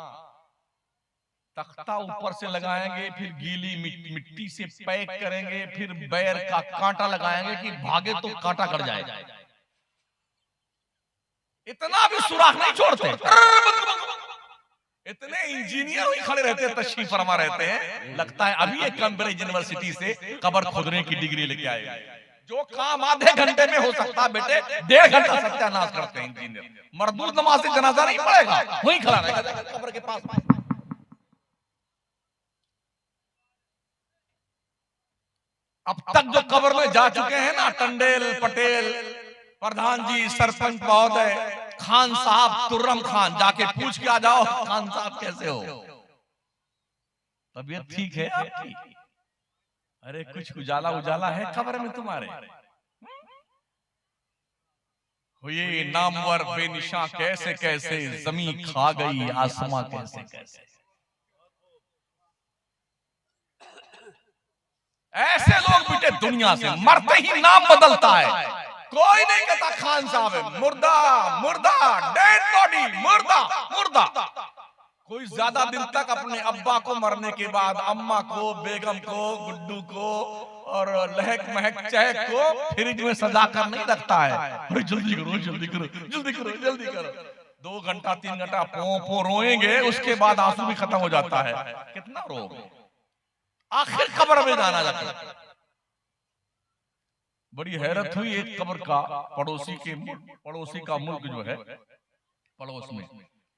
तख्ता ऊपर से लगाएंगे, फिर गीली मिट्टी से पैक करेंगे, फिर बैर का कांटा लगाएंगे कि भागे तो कांटा कट जाए। इतना भी सुराख नहीं छोड़ते। इतने इंजीनियर भी खड़े रहते हैं, तशरीफ फरमा रहते हैं, लगता है अभी एक कैम्ब्रिज यूनिवर्सिटी से कब्र खोदने की डिग्री लेके आए। जो काम आधे घंटे में हो सकता है बेटे, 1.5 घंटा सत्यानाश करते हैं इंजीनियर। मरदूद नमाज से जनाजा नहीं पड़ेगा, वहीं खड़ा रहेगा कब्र के पास। अब तक जो कब्र में जा चुके हैं ना, टंडेल, पटेल, प्रधान जी, सरपंच महोदय, खान साहब, तुर्रम खान, जाके पूछ के आ जाओ खान साहब कैसे हो, तबीयत ठीक है आपकी? अरे कुछ उजाला उजाला है कब्र में तुम्हारे। हुए नामवर बेनिशां कैसे कैसे, जमीन खा गई आसमां कैसे कैसे। ऐसे लोग बेटे दुनिया से मरते ही नाम बदलता है। कोई नहीं कहता खान साहब है, मुर्दा मुर्दा, डेड बॉडी, मुर्दा मुर्दा। कोई ज्यादा दिन तक अपने अब्बा को मरने के बाद अम्मा को, बेगम को, गुड्डू को और लहक महक चहक को फ्रिज में सजा कर नहीं रखता है। अरे जल्दी करो जल्दी करो जल्दी करो जल्दी करो। 2 घंटा 3 घंटा पो रोएंगे, उसके बाद आंसू भी खत्म हो जाता है। कितना रोगे, आखिर कब्र में जाना जाता है। बड़ी हैरत हुई, एक कब्र का पड़ोसी का मुल्क जो है पड़ोस में,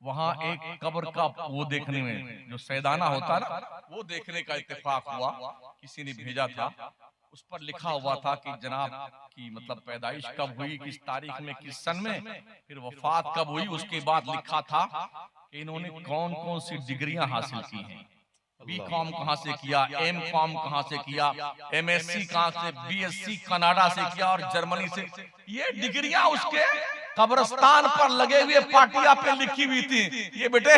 वहां एक कब्र का वो देखने में जो सैदाना होता ना, वो देखने का इत्तेफाक हुआ। किसी ने भेजा था, उस पर लिखा हुआ था कि जनाब की मतलब पैदाइश कब हुई, किस तारीख में, किस सन में, फिर वफात कब हुई। उसके बाद लिखा था कि इन्होंने कौन कौन सी डिग्रियां हासिल की हैं। B.Com कहां से किया, M.Com कहां से किया, MSc कहां से, BSc कनाडा से किया और जर्मनी से। ये डिग्रियां उसके कब्रिस्तान पर लगे हुए पाटिया पे लिखी हुई थी। ये बेटे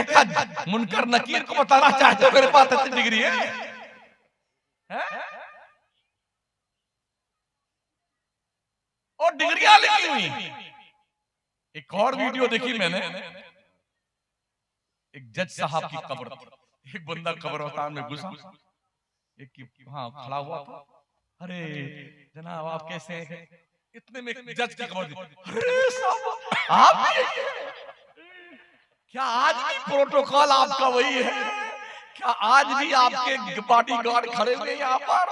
मुनकर नकीर को बताना चाहते हो मेरे पास इतनी डिग्री है? और डिग्रियां लिखी हुई। एक और वीडियो देखी मैंने, एक जज साहब की कब्र, एक बंदा कब्रिस्तान में घुसा, एक हाँ खड़ा हुआ था। अरे जनाब आप कैसे हैं? इतने में जज की कब्र दी। अरे साहब आप क्या आज भी प्रोटोकॉल आपका वही है? क्या आज भी आपके बॉडीगार्ड खड़े हुए यहाँ पर?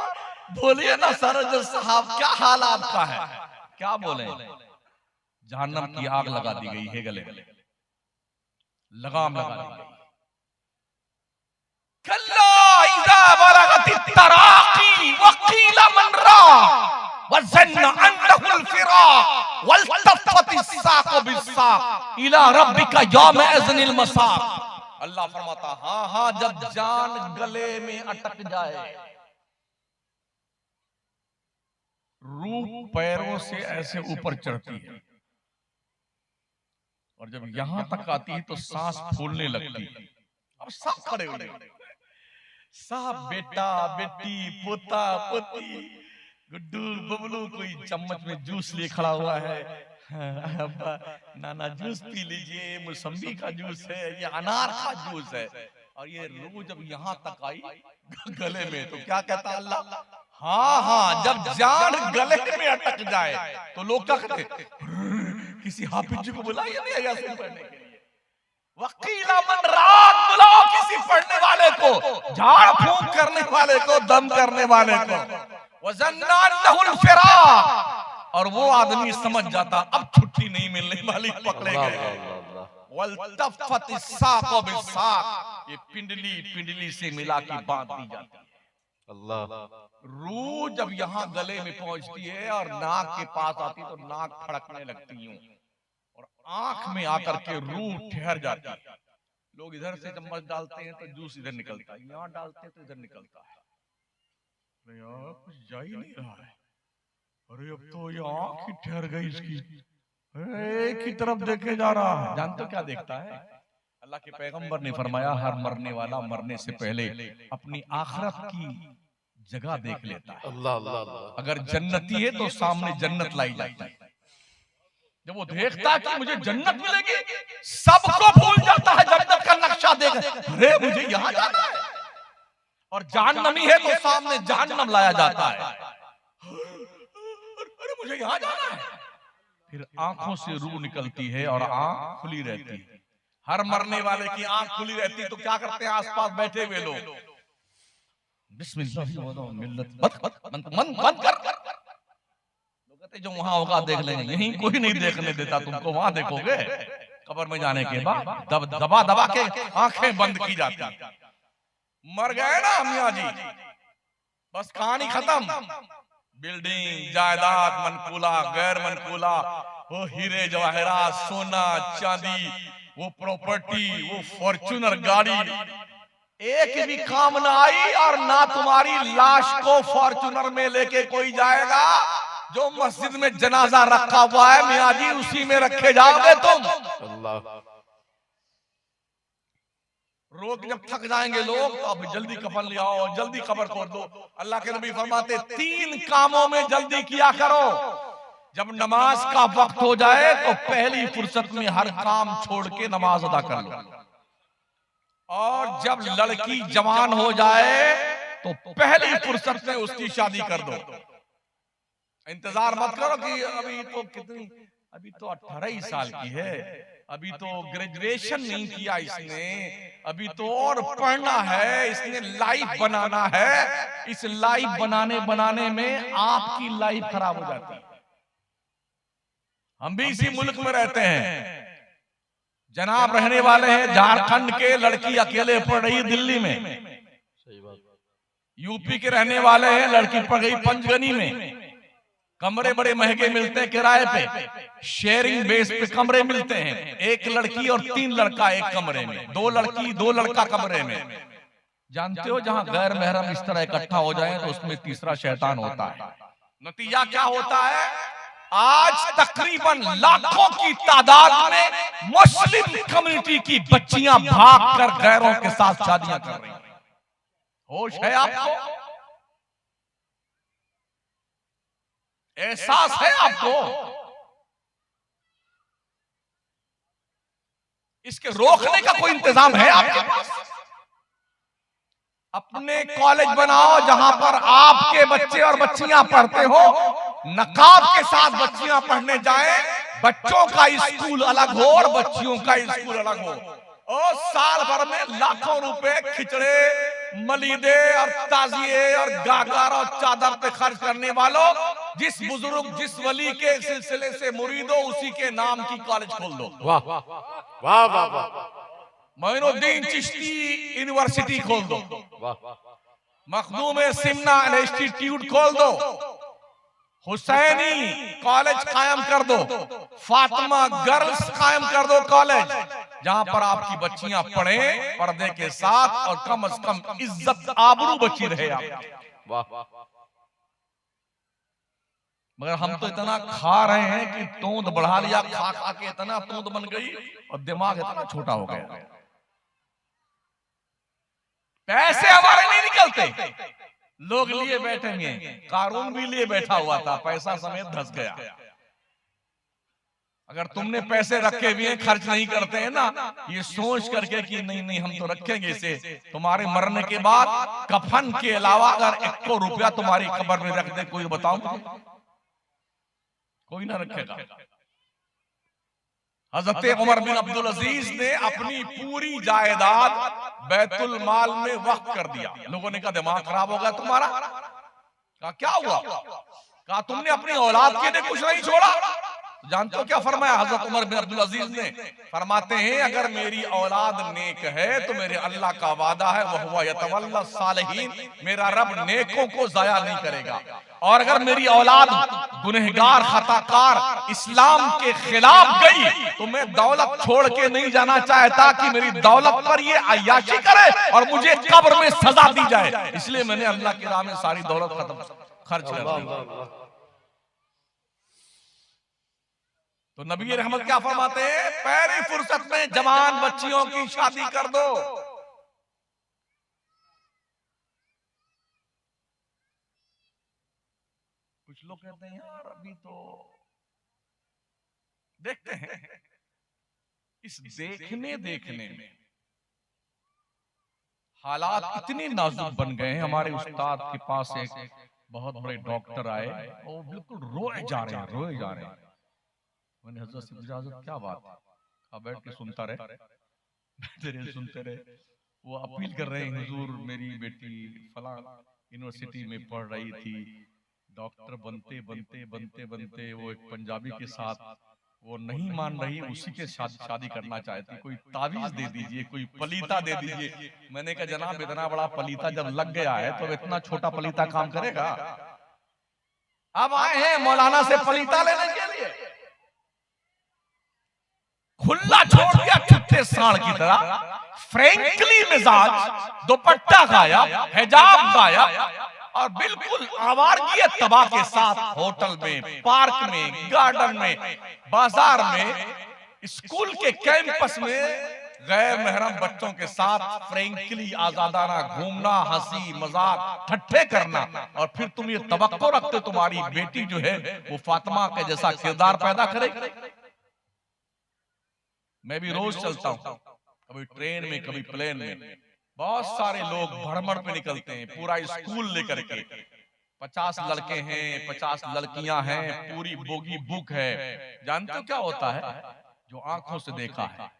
बोलिए ना सर जज साहब, क्या हाल आपका है? क्या बोले? जहन्नम की आग लगा दी गई है गले, लगाम लगा दी गई। अल्लाह फरमाता हाँ हाँ, जब जान गले में अटक जाए, रूह पैरों से ऐसे ऊपर चढ़ती है और जब यहां तक आती है तो सांस फूलने लगती है। अब सब खड़े हो गए, सब बेटा बेटी, पोता पोती, गुड्डू बबलू, कोई चम्मच में जूस लिए खड़ा हुआ है। अब्बा नाना जूस पी लीजिए, मौसम्बी का जूस है, ये अनार का जूस है। और ये रूह जब यहाँ तक आई गले में तो क्या कहता अल्लाह? हाँ हाँ, जब जान गले में अटक जाए तो लोग क्या कहते? किसी हाफिज जी को बुलाइए नहीं यासीन पढ़ने के लिए, वकीला मन रात बुलाओ किसी पढ़ने वाले को। को, झाड़ फूंक करने वाले को, दम करने वाले को। वज़न्ना अन्नहुल फिराक, और वो आदमी समझ जाता अब छुट्टी नहीं मिलने वाली, पकड़े गए। वल्तफ़त साक़ो बिसाक़, ये पिंडली पिंडली से मिला के बांध दी जाती है। रूह जब यहाँ गले में पहुंचती है और नाक के पास आती तो नाक फड़कने लगती हूँ, और आंख में आकर के रूह ठहर जाती है। लोग इधर से चम्मच डालते हैं तो जूस इधर निकलता है, यहाँ डालते हैं तो इधर निकलता है। अरे यार कुछ जा ही नहीं रहा है, अरे अब तो ये आंख ही ठहर गई इसकी, एक ही तरफ देखे जा रहा है। जानते हो क्या देखता है? अल्लाह के पैगंबर ने फरमाया हर मरने वाला मरने से पहले अपनी आखिरत की जगह देख लेता है। अल्लाह अल्लाह अल्लाह। अगर जन्नती है तो सामने जन्नत लाई जाती है। जब वो देखता है कि मुझे जन्नत मिलेगी, सबको भूल जाता है, जन्नत का नक्शा देख, अरे मुझे यहाँ जाना है। और जहन्नमी है तो सामने जहन्नम लाया जाता है, अरे मुझे यहाँ जाना है। फिर आंखों से रूह निकलती है और आंख खुली रहती है। हर मरने वाले की आंख खुली रहती है तो क्या करते हैं आसपास बैठे हुए लोग? बिस्मिल्लाह बंद कर। लोग कहते जो वहां होगा देख लेंगे, यहीं कोई नहीं देखने देता तुमको, वहां देखोगे। कब्र में जाने के बाद दबा दबा के आंखें बंद की जाती। मर गए ना मियां जी, बस कहानी खत्म। बिल्डिंग, जायदाद, मनकूला, गैर मनकूला, वो हीरे जवाहरात, सोना चांदी, वो प्रॉपर्टी, वो फॉर्च्यूनर गाड़ी, एक भी काम ना आई। और ना तुम्हारी लाश को फॉर्च्यूनर में लेके कोई जाएगा, जो मस्जिद में जनाजा रखा हुआ है मियां जी उसी में रखे जाओगे तुम। अल्लाह। रोग जब थक जाएंगे लोग तो अब जल्दी कफन ले आओ, जल्दी कब्र खोद दो। अल्लाह के नबी फरमाते 3 कामों में जल्दी किया करो। जब नमाज का वक्त हो जाए तो पहली फुर्सत में हर काम छोड़ के नमाज अदा कर लो, और जब लड़की जवान हो जाए तो पहली फुर्सत में उसकी शादी कर दो। इंतजार मत करो कि अभी तो कितनी, अभी तो 18 ही साल की है, अभी तो ग्रेजुएशन नहीं किया इसने, अभी तो और पढ़ना है, इसने लाइफ बनाना है। इस लाइफ बनाने में आपकी लाइफ खराब हो जाती है। हम भी इसी मुल्क में रहते हैं, जनाब रहने वाले हैं झारखंड के, लड़की अकेले पढ़ रही दिल्ली में। सही बात। यूपी के रहने वाले हैं, लड़की पढ़ गई पंचगनी में। कमरे बड़े महंगे मिलते हैं किराए पे, शेयरिंग बेस पे कमरे मिलते हैं। 1 लड़की और 3 लड़का एक कमरे में, 2 लड़की 2 लड़का कमरे में। जानते हो जहां गैर महरम इस तरह इकट्ठा हो जाए तो उसमें तीसरा शैतान होता है। नतीजा क्या होता है? आज तकरीबन लाखों की तादाद में मुस्लिम कम्युनिटी की बच्चियां भागकर गैरों के साथ शादियां कर रही हैं। होश है आपको? एहसास है आपको? इसके रोकने का कोई इंतजाम है आपके पास? अपने कॉलेज बनाओ जहां पर आपके बच्चे और बच्चियां पढ़ते हो, नकाब के साथ बच्चियां पढ़ने जाएं। बच्चों का स्कूल अलग हो और बच्चियों का स्कूल अलग हो। और साल भर में लाखों रुपए खिचड़े, मलीदे और ताजिए और गागर और चादर पे खर्च करने वालों, जिस बुजुर्ग जिस वली के सिलसिले से मुरीद हो उसी के नाम की कॉलेज खोल दो। वाह वाह वाह वाह। मोइनुद्दीन चिश्ती यूनिवर्सिटी खोल दो, मखदूम सिमना इंस्टीट्यूट खोल दो, हुसैनी कॉलेज कायम कर दो, फातिमा गर्ल्स कायम कर दो कॉलेज, जहां पर आपकी बच्चियां पढ़ें पर्दे के साथ और कम से कम इज्जत आबरू बची रहे आपकी। वाह। मगर हम तो इतना खा रहे हैं कि तोंद बढ़ा लिया, खा खा के इतना तोंद बन गई और दिमाग इतना छोटा हो गया। पैसे हमारे नहीं निकलते, लोग लिए बैठे हुए हैं। कारून भी लिए बैठा हुआ था, पैसा समेत धंस गया। अगर तुमने पैसे रखे हुए हैं, खर्च नहीं करते हैं ना, ये सोच करके कि नहीं नहीं हम तो रखेंगे इसे, तुम्हारे मरने के बाद कफन के अलावा अगर 1 रुपया तुम्हारी कब्र में रख दे, कोई बताओ मुझे? कोई ना रखेगा। हजरत उमर बिन अब्दुल अजीज ने अपनी पूरी जायदाद बैतुल माल में वक्फ कर दिया। लोगों ने कहा दिमाग खराब हो गया तुम्हारा। कहा क्या हुआ? कहा तुमने अपनी औलाद के लिए कुछ नहीं छोड़ा। जानते हो क्या फरमाया हजरत उमर बिन अब्दुल अजीज ने? फरमाते हैं अगर मेरी औलाद नेक है तो मेरे अल्लाह का वादा है वह हुआ यतवल्ला सालिहीन, मेरा रब नेकों को जाया नहीं करेगा। और अगर मेरी औलाद गुनहगार खताकार इस्लाम के खिलाफ गई तो मैं दौलत छोड़ के नहीं जाना चाहता कि मेरी दौलत पर ये अय्याशी करे और मुझे कब्र में सजा दी जाए, इसलिए मैंने अल्लाह की राह में सारी दौलत खर्च कर दी। तो नबी रहमत क्या फरमाते हैं? पहली फुर्सत में जवान बच्चियों की शादी कर दो। कुछ लोग कहते हैं यार अभी तो देखते हैं। इस देखने में हालात इतने नाजुक बन गए हैं। हमारे उस्ताद के पास एक बहुत बड़े डॉक्टर आए, वो बिल्कुल रोए जा रहे हैं। मैंने हजरत से पूछा हजरत क्या बात है? बैठ के सुनता रहे सुनते रहे। वो अपील कर रहे हैं हुजूर मेरी बेटी फलां यूनिवर्सिटी में पढ़ रही थी, डॉक्टर बनते वो एक पंजाबी के साथ वो नहीं मान रही, उसी के शादी करना चाहती, कोई तावीज दे दीजिए, कोई पलीता दे दीजिए। मैंने कहा जनाब इतना बड़ा पलीता जब लग गया है तो इतना छोटा पलीता काम करेगा? अब आए हैं मौलाना से पलीता लेने के लिए। खुला छोड़ दिया कुत्ते सांड की तरह, फ्रैंकली मिजाज, दुपट्टा गाया, हिजाब गाया और बिल्कुल आवारगी तबाह के साथ होटल में, पार्क में, गार्डन में, बाजार में, स्कूल के कैंपस में गैर महरम बच्चों के साथ फ्रैंकली आजादाना घूमना, हंसी मजाक ठट्ठे करना। और फिर तुम ये तवक्को रखते तुम्हारी बेटी जो है वो फातिमा के जैसा किरदार पैदा करेगी। मैं भी रोज चलता हूं, कभी ट्रेन में कभी प्लेन में, बहुत सारे लोग भ्रमण पे निकलते हैं पूरा स्कूल लेकर के। 50 लड़के हैं, 50 लड़कियां हैं, पूरी बोगी बुक है। जानते हो क्या होता है? जो आंखों से देखा है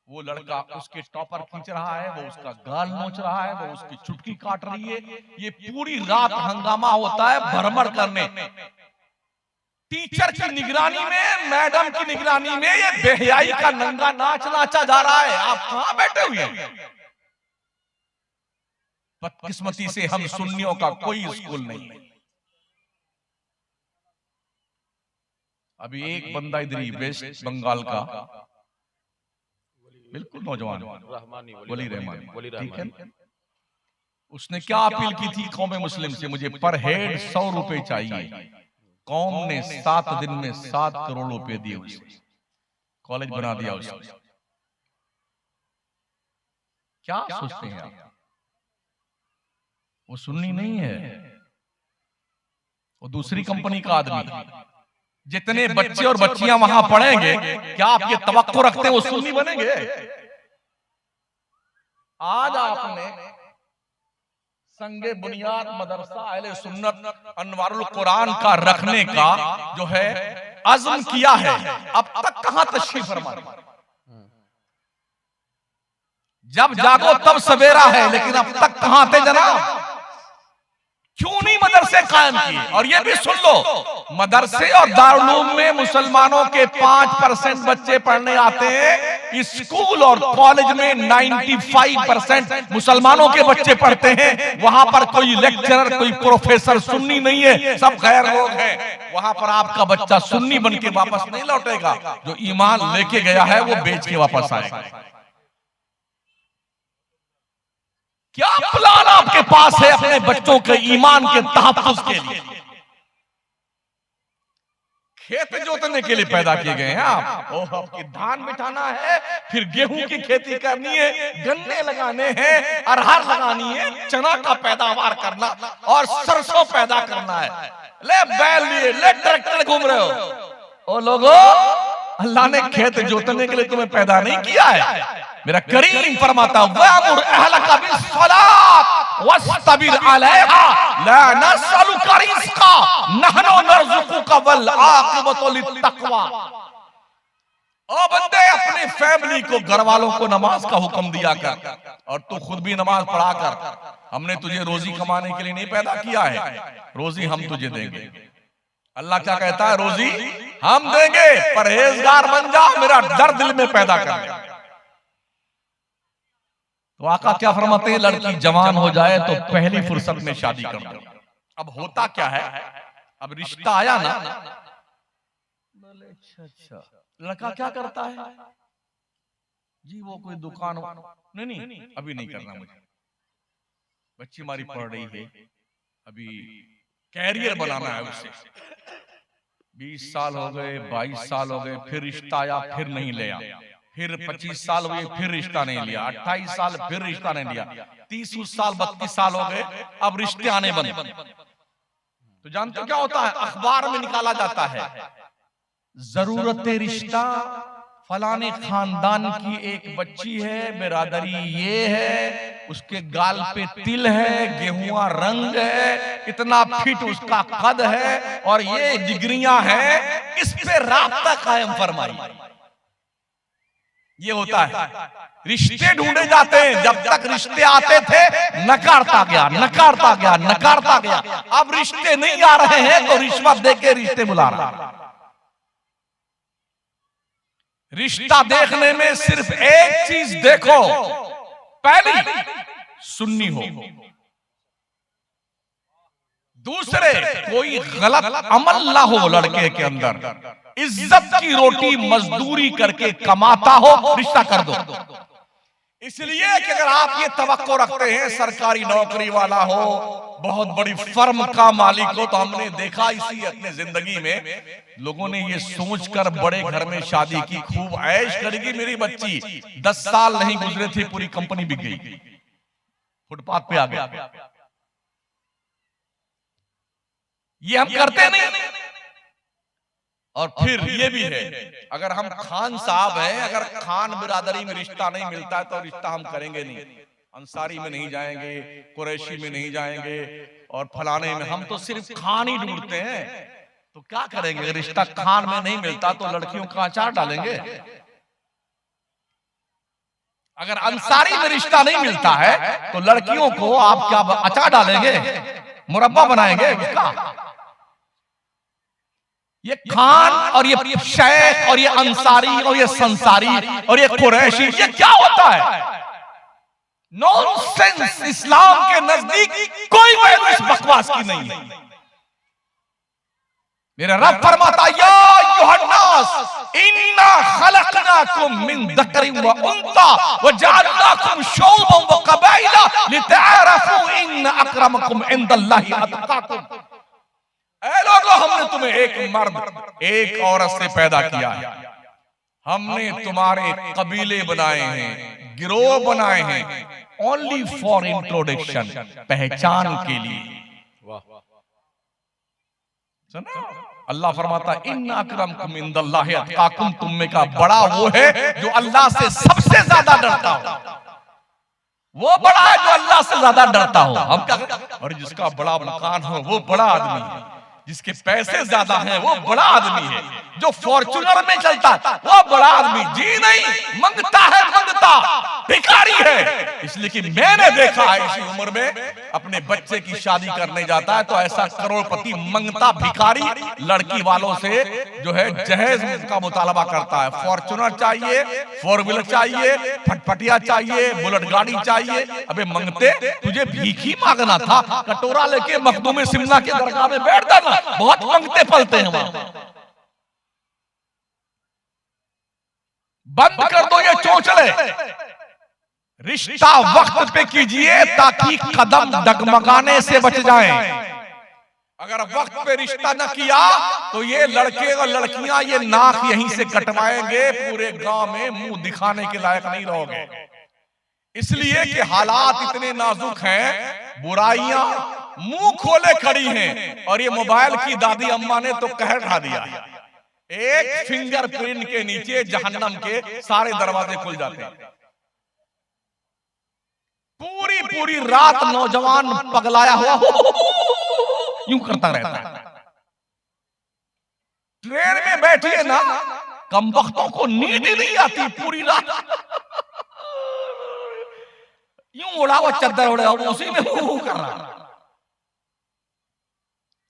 वो लड़का उसके टॉपर खींच रहा है, वो उसका गाल नोच रहा है, वो उसकी चुटकी काट रही है। ये पूरी रात हंगामा होता है भ्रमण करने। टीचर की निगरानी में, मैडम की निगरानी में ये बेहयाई का नंगा नाच नाचा जा रहा है। आप कहां बैठे हुए हैं? बदकिस्मती से हम सुन्नियों का कोई स्कूल नहीं। अभी एक बंदा इधर ही वेस्ट बंगाल का बिल्कुल नौजवान वली रहमान, ठीक है, उसने क्या अपील की थी कौम मुस्लिम से? मुझे पर हेड 100 रुपए चाहिए। कौम ने 7 दिन में 7 करोड़ रुपए दिए, उसे कॉलेज बना दिया उसने। क्या सोचते हैं आप? वो सुन्नी नहीं है, वो दूसरी कंपनी का आदमी। जितने बच्चे और बच्चियां वहां पढ़ेंगे, क्या आप ये तवक्को रखते हैं वो सुन्नी बनेंगे? आज आपने संगे बुनियाद मदरसा अहले सुन्नत अनवारुल कुरान का रखने का जो है अज़्म किया है, अब तक कहां तशरीफ फरमा? जब जागो तब सवेरा है, लेकिन अब तक कहां थे जनाब? क्यों नहीं मदरसे कायम किए? और ये भी सुन लो, मदरसे और दारुल में मुसलमानों के 5% बच्चे पढ़ने आते हैं। स्कूल और कॉलेज में 95% मुसलमानों के बच्चे पढ़ते हैं। वहां पर कोई लेक्चरर, कोई प्रोफेसर सुन्नी नहीं है, सब गैर लोग हैं। वहां पर आपका बच्चा सुन्नी बन के वापस नहीं लौटेगा। जो ईमान लेके गया है वो बेच के वापस आएगा। क्या प्लान आपके पास है अपने बच्चों के ईमान के तहफ्फुज़ के लिए? खेत जोतने के लिए पैदा किए गए हैं आप। आपकी धान बिठाना है, फिर गेहूं की खेती करनी है, गन्ने लगाने हैं, अरहर लगानी है, चना का पैदावार करना और सरसों पैदा करना है। ले बैल लिए, ले ट्रैक्टर घूम रहे हो। ओ लोगो, अल्लाह ने खेत जोतने के लिए तुम्हें पैदा नहीं किया है। मेरा करीम फरमाता वअमुर अहलका बिस्सलात वस्तबिर अलैहा ला नसअलुका रिज़्क़ा नहनु नरज़ुकुका वल आक़िबतु लित्तक़वा। ओ बंदे, अपनी फैमिली को, घर वालों को नमाज का हुक्म दिया कर, और तू खुद भी नमाज पढ़ा कर। हमने तुझे रोजी कमाने के लिए नहीं पैदा किया है, रोजी हम तुझे देंगे। अल्लाह क्या कहता है? रोजी हम देंगे, परहेजगार बन जा, मेरा डर दिल में पैदा कर। तो आका क्या फरमाते हैं? लड़की जवान हो जाए तो पहली फुर्सत में शादी कर दो। अब होता क्या है, अब रिश्ता आया ना, बोले अच्छा, लड़का क्या करता है जी? वो कोई दुकान हो, नहीं अभी नहीं करना मुझे, बच्ची हमारी पढ़ रही है, अभी कैरियर बनाना है उसे। 20 साल हो गए, 22 साल हो गए, फिर रिश्ता आया, फिर नहीं लिया, फिर 25 साल हुए, फिर रिश्ता नहीं लिया, 28 साल, फिर रिश्ता नहीं लिया, 30 साल, 32 साल हो गए, अब रिश्ते आने बने। तो जानते हो क्या होता है? अखबार में निकाला जाता है, जरूरत रिश्ता, फलाने खानदान की एक बच्ची है, बिरादरी ये है, उसके गाल पे तिल है, गेहुआ रंग है, इतना फिट उसका कद है, और ये डिग्रियां हैं, इस पे राब्ता कायम फरमाई। ये होता है, रिश्ते ढूंढे जाते हैं। जब तक रिश्ते आते थे नकारता गया, नकारता गया, नकारता गया। अब रिश्ते नहीं आ रहे हैं तो रिश्वत देके रिश्ते बुला रहा। रिश्ता देखने में सिर्फ एक चीज देखो, पहली सुन्नी हो, दूसरे कोई गलत अमल ना हो लड़के के अंदर, इज्जत की रोटी मजदूरी करके कमाता हो, रिश्ता कर दो। इसलिए कि अगर आप ये तवक्को रखते हैं सरकारी नौकरी वाला हो, बहुत बड़ी फर्म का मालिक हो, तो हमने देखा इसी अपने जिंदगी में लोगों ने ये सोचकर बड़े घर में शादी की, खूब ऐश करेगी मेरी बच्ची, 10 साल नहीं गुजरे थे पूरी कंपनी बिक गई, फुटपाथ पे आ गया। ये हम करते नहीं। और फिर ये भी है, अगर हम खान साहब हैं, अगर खान बिरादरी में रिश्ता नहीं मिलता है तो रिश्ता हम करेंगे नहीं, अंसारी में नहीं जाएंगे, कुरैशी में नहीं जाएंगे, और फलाने में, हम तो सिर्फ खान ही ढूंढते हैं। तो क्या करेंगे? अगर रिश्ता खान में नहीं मिलता तो लड़कियों का अचार डालेंगे। अगर अंसारी में रिश्ता नहीं मिलता है तो लड़कियों को आप क्या अचार डालेंगे, मुरब्बा बनाएंगे उसका। ये खान और ये शेख और ये अंसारी और ये संसारी और ये कुरैशी, ये क्या होता है? नॉनसेंस। इस्लाम के नजदीक कोई वैल्यू इस बकवास की नहीं है। मेरा रब फरमाता, या अय्युहन्नास इन्ना खलकनाकुम मिन ज़करिन व उन्सा व जअलनाकुम शुअबन व क़बाइला लितअरफू इन्न अक्रमकुम इंदल्लाहि अतक़ाकुम। ऐ लोगों, हमने तुम्हें एक मर्द एक औरत से पैदा किया है, हमने तुम्हारे कबीले बनाए हैं, गिरोह बनाए हैं, ओनली फॉर इंट्रोडक्शन, पहचान के लिए। सुना? अल्लाह फरमाता, इन्ना अक्रमकुम इंदल्लाहि अतक़ाकुम, तुम में का बड़ा वो है जो अल्लाह से सबसे ज्यादा डरता हो। वो बड़ा है जो अल्लाह से ज्यादा डरता हो। हम क्या, और जिसका बड़ा मकान हो वो बड़ा आदमी है, जिसके पैसे ज्यादा हैं वो बड़ा आदमी है, जो फॉर्च्यूनर में चलता है वो बड़ा आदमी। जी नहीं, मंगता है, मंगता भिखारी है। इसलिए कि मैंने देखा है इसी उम्र में अपने बच्चे की शादी करने जाता है तो ऐसा करोड़पति मंगता भिखारी लड़की वालों से जो है जहेज का मुतालबा करता है। फॉर्च्यूनर चाहिए, 4 व्हीलर चाहिए, फटफटिया चाहिए, बुलेट गाड़ी चाहिए। अबे मंगते, तुझे भीख ही मांगना था, कटोरा लेके मखदूम शिमला के दरगाह में बैठता ना, बहुत मंगते पलते हैं वहां। बंद कर दो ये चोंचले, रिश्ता वक्त पे कीजिए ताकि कदम डगमगाने से बच जाएं। अगर वक्त पे रिश्ता न किया तो ये लड़के और लड़कियां ये नाक यहीं से कटवाएंगे, पूरे गांव में मुंह दिखाने के लायक नहीं रहोगे। इसलिए कि हालात इतने नाजुक हैं, बुराइयां मुंह खोले खड़ी हैं, और ये मोबाइल की दादी अम्मा ने तो कहर ढा दिया। एक फिंगरप्रिंट के नीचे जहन्नम के सारे दरवाजे खुल जाते हैं। पूरी पूरी रात नौजवान पगलाया हुआ यूं करता रहता है। ट्रेन में बैठिए ना कमबख्तों को नींद ही नहीं आती पूरी रात, यूं उड़ा हुआ चद्दर उड़ा उसी में कर रहा।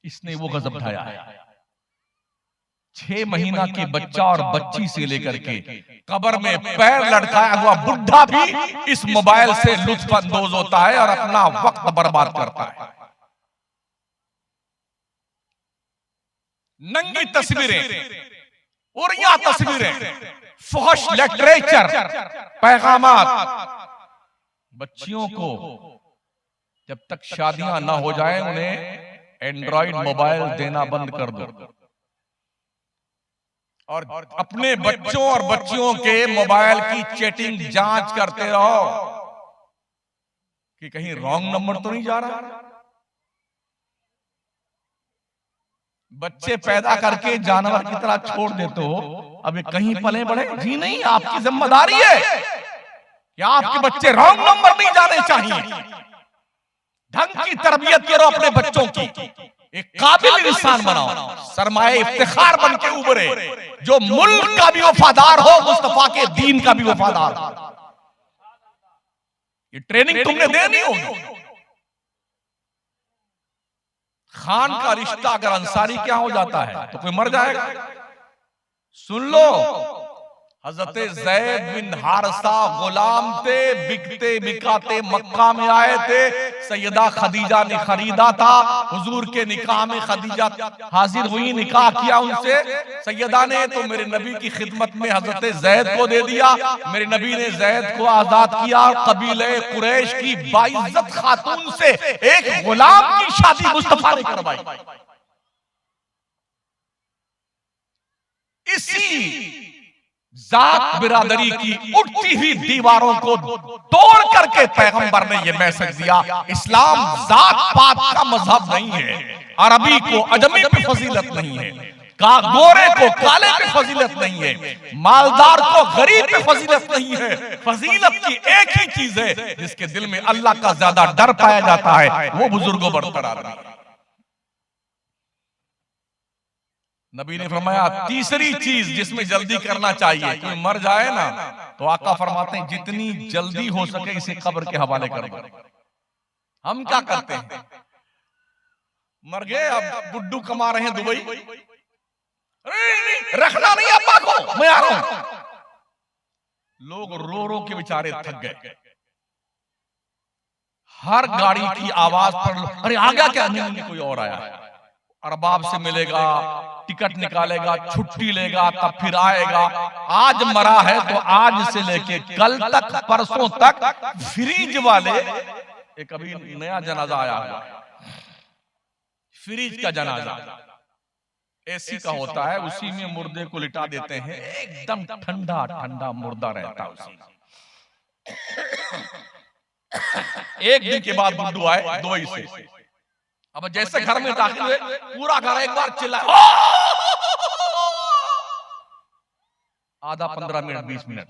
इसने वो गजब ढाया है। 6 महीना के बच्चा और बच्ची से लेकर के कब्र में पैर लटकाया हुआ बुढ़ा भी इस मोबाइल से लुत्फ अंदोज होता है और अपना वक्त बर्बाद करता है। नंगी तस्वीरें, उरिया तस्वीरें, फहश लिटरेचर, पैगामात। बच्चियों को जब तक शादियां ना हो जाए उन्हें एंड्रॉइड मोबाइल देना बंद कर दो और अपने बच्चों और बच्चियों के मोबाइल की चैटिंग जांच करते रहो कि कहीं रॉन्ग नंबर तो नहीं जा रहा। बच्चे पैदा करके जानवर की तरह छोड़ देते हो, अब ये कहीं पले बढ़े जी नहीं, आपकी जिम्मेदारी है कि आपके बच्चे रॉन्ग नंबर नहीं जाने चाहिए। ढंग की तरबियत करो अपने बच्चों की, एक काबिल इंसान बनाओ, सरमाए इफ्तिखार बन के उभरे, जो मुल्क का भी वफादार हो, मुस्तफा के दीन का भी वफादार हो। ये ट्रेनिंग तुमने देनी होगी। खान का रिश्ता अगर अंसारी क्या हो जाता है तो कोई मर जाएगा। सुन लो, हजरत ज़ैद बिन हारिसा गुलाम थे, बिकते बिकाते मक्का में आए थे। सैयदा खदीजा ने खरीदा था, हुजूर के निकाह में खदीजा हाजिर हुई, निकाह किया उनसे। सैयदा ने तो मेरे नबी की खिदमत में हजरत ज़ैद को दे दिया। मेरे नबी ने ज़ैद को आजाद किया। कबीले कुरैश की बाइज्जत खातून से एक गुलाम की शादी मुस्तफा ने करवाई। इसी जात बिरादरी की उठती हुई दीवारों को तोड़ करके पैगंबर ने यह मैसेज दिया, इस्लाम जात पात का मजहब नहीं है। अरबी को अजमी पे फजीलत नहीं है, गोरे को काले पे फजीलत नहीं है, मालदार को गरीब पे फजीलत नहीं है। फजीलत की एक ही चीज है जिसके दिल में अल्लाह का ज्यादा डर पाया जाता है, वो बुजुर्गों बरकरार है। नबी ने फरमाया तीसरी चीज जिसमें जल्दी करना चाहिए, कोई मर जाए ना तो आका फरमाते हैं जितनी जल्दी हो सके इसे कब्र के हवाले कर दो। हम क्या करते हैं, मर गए, अब गुड्डू कमा रहे हैं दुबई, रखना नहीं अब्बा को, मैं आ रहा हूं। लोग रो रो के बेचारे थक गए। हर गाड़ी की आवाज पर अरे आ गया क्या, नहीं कोई और आया, अरबाब से मिलेगा, टिकट निकालेगा, छुट्टी लेगा, तब फिर आएगा। आज मरा है तो आज से लेके कल तक, परसों तक फ्रीज वाले, एक अभी नया जनाजा आया है, फ्रीज का जनाजा एसी का होता है, उसी में मुर्दे को लिटा देते हैं, एकदम ठंडा ठंडा मुर्दा रहता है उसी। एक दिन के बाद बुड्ढू आए दुबई से, अब जैसे घर में दाखिल हुए पूरा घर एक बार चिल्लाया, आधा 15 मिनट 20 मिनट,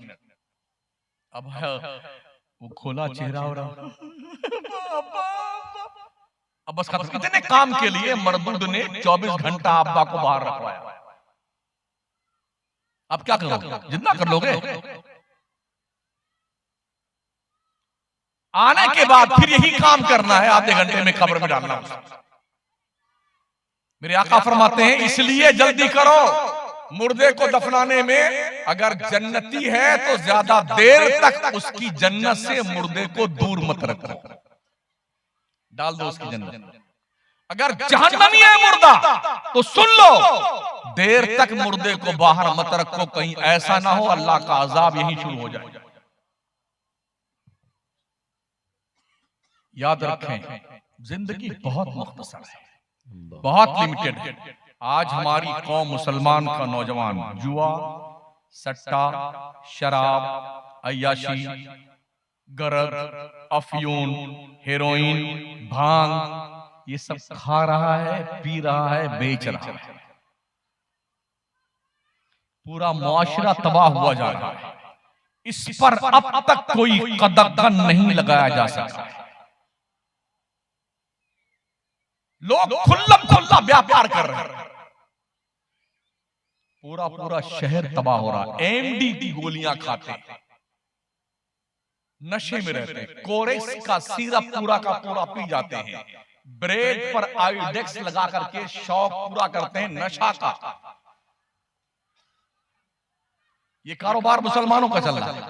अब वो खोला चेहरा हो रहा, अब बस खत्म। इतने काम के लिए मरदूद ने 24 घंटा अब्बा को बाहर रखवाया। अब क्या करोगे, जितना कर लोगे। आने के बाद फिर यही काम करना है, आधे घंटे में कब्र में डालना। मेरे आका फरमाते हैं इसलिए जल्दी करो, मुर्दे को दफनाने में अगर जन्नती है तो ज्यादा देर तक उसकी जन्नत से मुर्दे को दूर मत रखो, डाल दो उसकी जन्नत। अगर जहन्नमी है मुर्दा तो सुन लो, देर तक मुर्दे को बाहर मत रखो, कहीं ऐसा ना हो अल्लाह का अजाब यहीं शुरू हो जाए। याद रखें जिंदगी बहुत मुख्तसर है, बहुत लिमिटेड है। आज हमारी कौम मुसलमान का नौजवान जुआ, सट्टा, शराब, अय्याशी, गरज, अफयून, हेरोइन, भांग, ये सब खा रहा है, पी रहा है, बेच रहा है। पूरा मुआशरा तबाह हुआ जा रहा है। इस पर अब तक कोई कदम नहीं लगाया जा सकता। लोग खुल्लम खुल्ला व्यापार कर रहे हैं। पूरा पूरा शहर तबाह हो रहा है। एमडी की गोलियां खाते हैं, नशे में रहते हैं, कोरेक्स का सिरप पूरा का पूरा पी जाते हैं, ब्रेड पर आयोडेक्स लगा करके शौक पूरा करते हैं नशा का। ये कारोबार मुसलमानों का चल रहा है।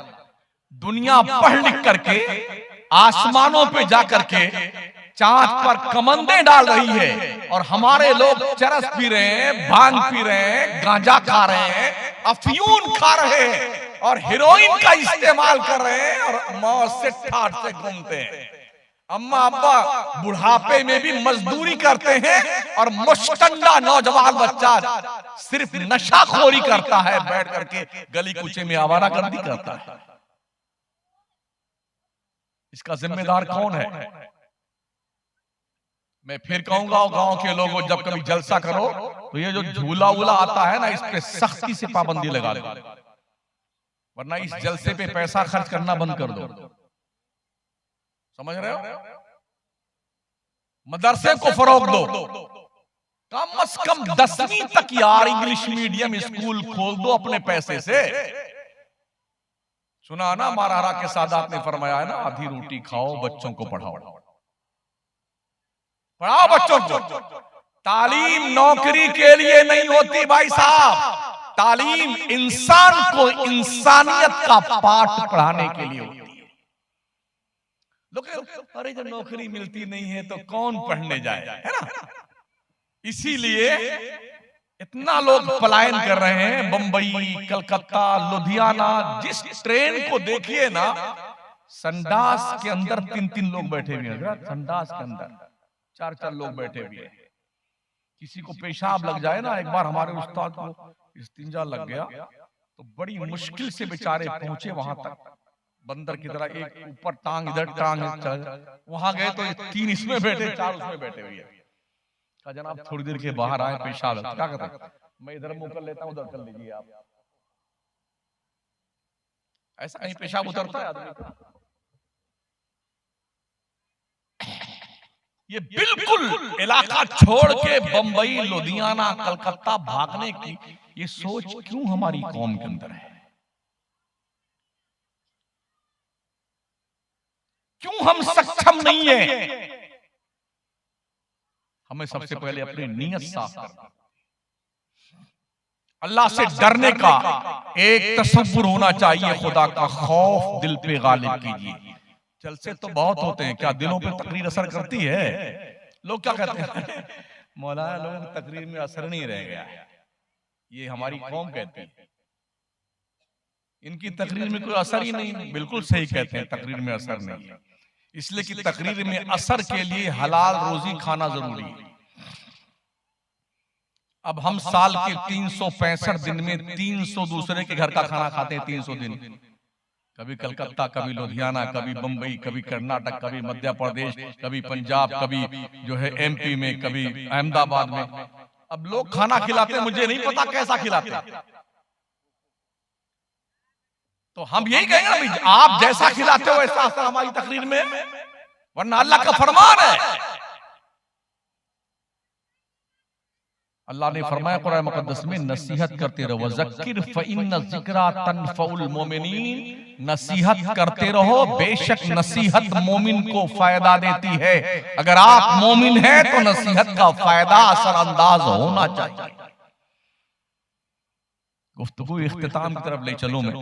दुनिया पढ़ लिख करके आसमानों पे जाकर के चांद पर कमंदे डाल रही है, और हमारे लोग चरस पी रहे हैं, भांग पी रहे हैं, गांजा खा रहे हैं, अफयून खा रहे हैं, और हीरोइन का इस्तेमाल कर रहे हैं, और मौत से ठाठ से घूमते हैं। अम्मा अब्बा बुढ़ापे में भी मजदूरी करते हैं, और मुश्तंडा नौजवान बच्चा सिर्फ नशाखोरी करता है, बैठ करके गली कूचे में आवारागर्दी करता है। इसका जिम्मेदार कौन है? मैं फिर कहूंगा, गांव के लोगों, जब कभी जलसा करो तो ये जो झूला उला आता है ना, इस पे सख्ती से पाबंदी लगा दो, वरना इस जलसे पे पैसा खर्च करना बंद कर दो। समझ रहे हो? मदरसे को फरोग दो, कम से कम 10वीं तक यार इंग्लिश मीडियम स्कूल खोल दो अपने पैसे से। सुना ना, महाराणा के सादात ने फरमाया है ना, आधी रोटी खाओ, बच्चों को पढ़ाओ। पढ़ाओ बच्चों को। तालीम नौकरी के लिए नहीं होती भाई साहब, तालीम इंसान को इंसानियत का पाठ पढ़ाने के लिए होती है। लोग अरे जब नौकरी मिलती नहीं है तो कौन पढ़ने जाए, है ना? इसीलिए इतना लोग पलायन कर रहे हैं। बंबई, कलकत्ता, लुधियाना, जिस ट्रेन को देखिए ना, संडास के अंदर 3-3 लोग बैठे हुए हैं। संडास के अंदर 4-4 लोग बैठे हुए हैं। किसी को पेशाब लग जाए ना, एक बार हमारे उस्ताद को इस्तिंजा लग गया तो बड़ी मुश्किल से बेचारे पहुंचे वहां तक, बंदर की तरह, एक ऊपर टांग इधर टांग वहां गए तो 3 इसमें बैठे, 4 उसमें बैठे हुए हैं। कहा जनाब थोड़ी देर के बाहर आए, पेशाब क्या करते? मैं इधर मुंह कर लेता हूं, उधर कर लीजिए आप। ऐसा कहीं पेशाब उतरता है आदमी का? ये बिल्कुल इलाका छोड़ के बंबई, लुधियाना, कलकत्ता भागने की ये सोच क्यों हमारी कौम के अंदर है? क्यों हम सक्षम नहीं है? हमें सबसे पहले अपनी नीयत साफ करना, अल्लाह से डरने का एक तसव्वुर होना चाहिए, खुदा का खौफ दिल पे गालिब कीजिए। जलसे तो बहुत होते हैं, क्या दिलों पे तकरीर असर करती है? लोग क्या कहते हैं, मौलाना लोगों की तकरीर में असर नहीं रह गया, ये हमारी कौम कहती है, इनकी तकरीर में कोई असर ही नहीं। बिल्कुल सही कहते हैं, तकरीर में असर नहीं है, इसलिए कि तकरीर में असर के लिए हलाल रोजी खाना जरूरी है। अब हम साल के 365 दिन में 300 दूसरे के घर का खाना खाते हैं। 300 दिन, कभी कलकत्ता, कभी लुधियाना, कभी बंबई, कभी कर्नाटक, कभी मध्य प्रदेश, कभी पंजाब, कभी जो है एमपी में, कभी अहमदाबाद में। अब लोग खाना खिलाते हैं, मुझे नहीं पता कैसा खिलाते हैं। तो हम यही कहेंगे ना, आप जैसा खिलाते हो वैसा असर हमारी तकरीर में, वरना अल्लाह का फरमान है। अल्लाह ने फरमाया कुरान मुकद्दस में, नसीहत करते रहो, वज़क्किर फ़इन्न ज़िक्रा तनफ़उल मोमिनीन, नसीहत करते रहो, बेशक नसीहत मोमिन को फायदा देती है। अगर आप मोमिन हैं तो नसीहत का फायदा असरअंदाज होना चाहिए। गुफ्तगू इख्तिताम की तरफ ले चलूं मैं।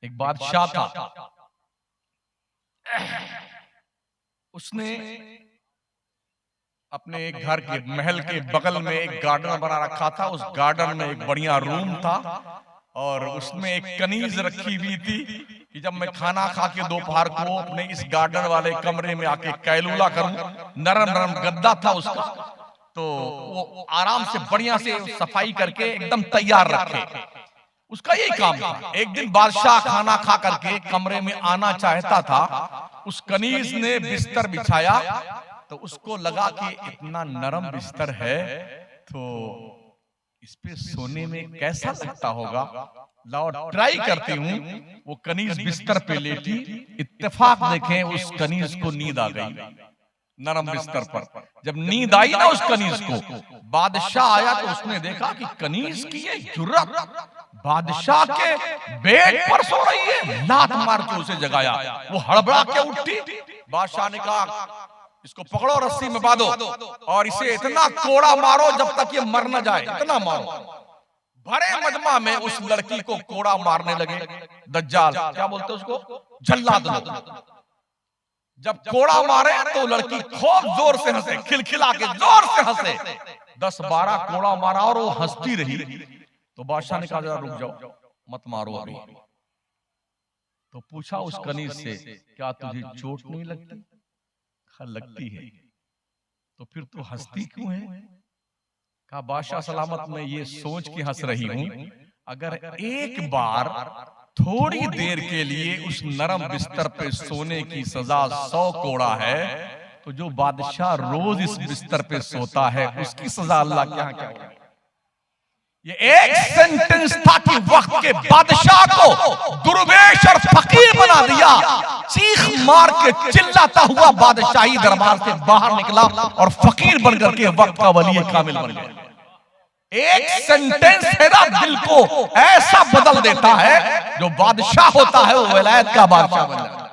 एक बादशाह था, उसने अपने एक घर के महल के बगल में एक गार्डन बना रखा था। उस गार्डन में एक बढ़िया रूम था और उसमें एक कनीज रखी हुई थी कि जब मैं खाना खा के दोपहर को अपने इस गार्डन वाले कमरे में आके कैलूला करूं। नरम नरम गद्दा था उसका, तो वो आराम से बढ़िया से सफाई करके एकदम तैयार रखे। उसका यही काम था। एक दिन बादशाह खाना खा करके कमरे में आना चाहता था। उस कनीज ने बिस्तर बिछाया तो उसको लगा कि इतना नरम बिस्तर है तो इस पे सोने में कैसा लगता होगा, लाओ ट्राई करती हूँ। वो कनीज बिस्तर पे लेटी, इत्तेफाक देखें उस कनीज को नींद आ गई नरम बिस्तर पर। जब नींद आई ना उस कनीज को, बादशाह आया तो उसने देखा कि कनीज की ये जुर्रत बादशाह के बेड पर सो रही है। लात मार के उसे जगाया, वो हड़बड़ा के उठी। बादशाह ने कहा इसको पकड़ो, रस्सी में बांधो और इसे इतना कोड़ा मारो जब तक ये मर न जाए, इतना मारो। भरे मजमा में उस लड़की को कोड़ा मारने लगे दज्जाल, क्या बोलते उसको, जल्लाद लोग। जब कोड़ा मारे तो लड़की खूब जोर से हंसे, खिलखिला के जोर से हंसे। 10-12 कोड़ा मारा और वो हंसती रही। तो बादशाह ने कहा जरा रुक जाओ, मत मारो अभी। तो पूछा उस कनीज से, क्या तुझे चोट नहीं लगती? लगती है। तो फिर तू हंसती क्यों है? कहा बादशाह सलामत, मैं ये सोच के हंस रही हूं, अगर एक बार थोड़ी देर के लिए उस नरम बिस्तर पे सोने की सजा 100 कोड़ा है, तो जो बादशाह रोज इस बिस्तर पे सोता है उसकी सजा अल्लाह क्या क्या है। ये एक सेंटेंस था कि वक्त के बादशाह को दुर्वेश और फकीर बना दिया। चीख मार के चिल्लाता हुआ बादशाही दरबार से बाहर निकला और फकीर बनकर के वक्त का वली कामिल बन गया। एक सेंटेंस मेरा दिल को ऐसा बदल देता है, जो बादशाह होता है वो विलायत का बादशाह बन जाता है।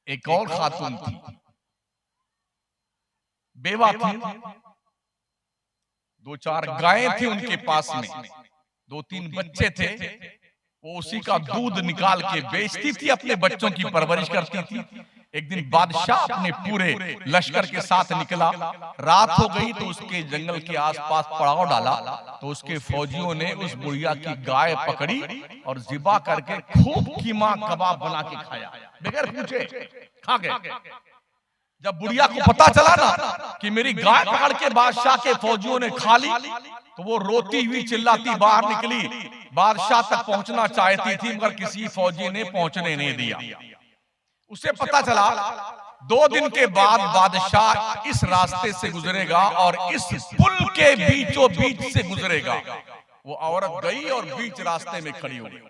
एक और खातून थी, बेवा थी, 2-4 गायें थी उनके पास में, 2-3 बच्चे थे। वो उसी का दूध निकाल के बेचती थी, अपने बच्चों की परवरिश करती थी। एक दिन बादशाह अपने पूरे लश्कर के साथ निकला, रात हो गई तो उसके जंगल के आसपास पड़ाव डाला। तो उसके फौजियों ने उस बुढ़िया की गाय पकड़ी और ज़िबा करके खूब कीमा कबाब बना के खाया, बगैर पूछे खा गए। जब बुढ़िया को पता चला ना कि मेरी गाय पकड़ के बादशाह के फौजियों ने खा ली, तो वो रोती हुई चिल्लाती बाहर निकली। बादशाह तक पहुंचना चाहती थी मगर किसी फौजी ने पहुंचने नहीं दिया। उसे पता चला 2 दिन के बाद बादशाह इस रास्ते से गुजरेगा और इस पुल के बीचों बीच से गुजरेगा। वो औरत गई और बीच रास्ते में खड़ी हो गई।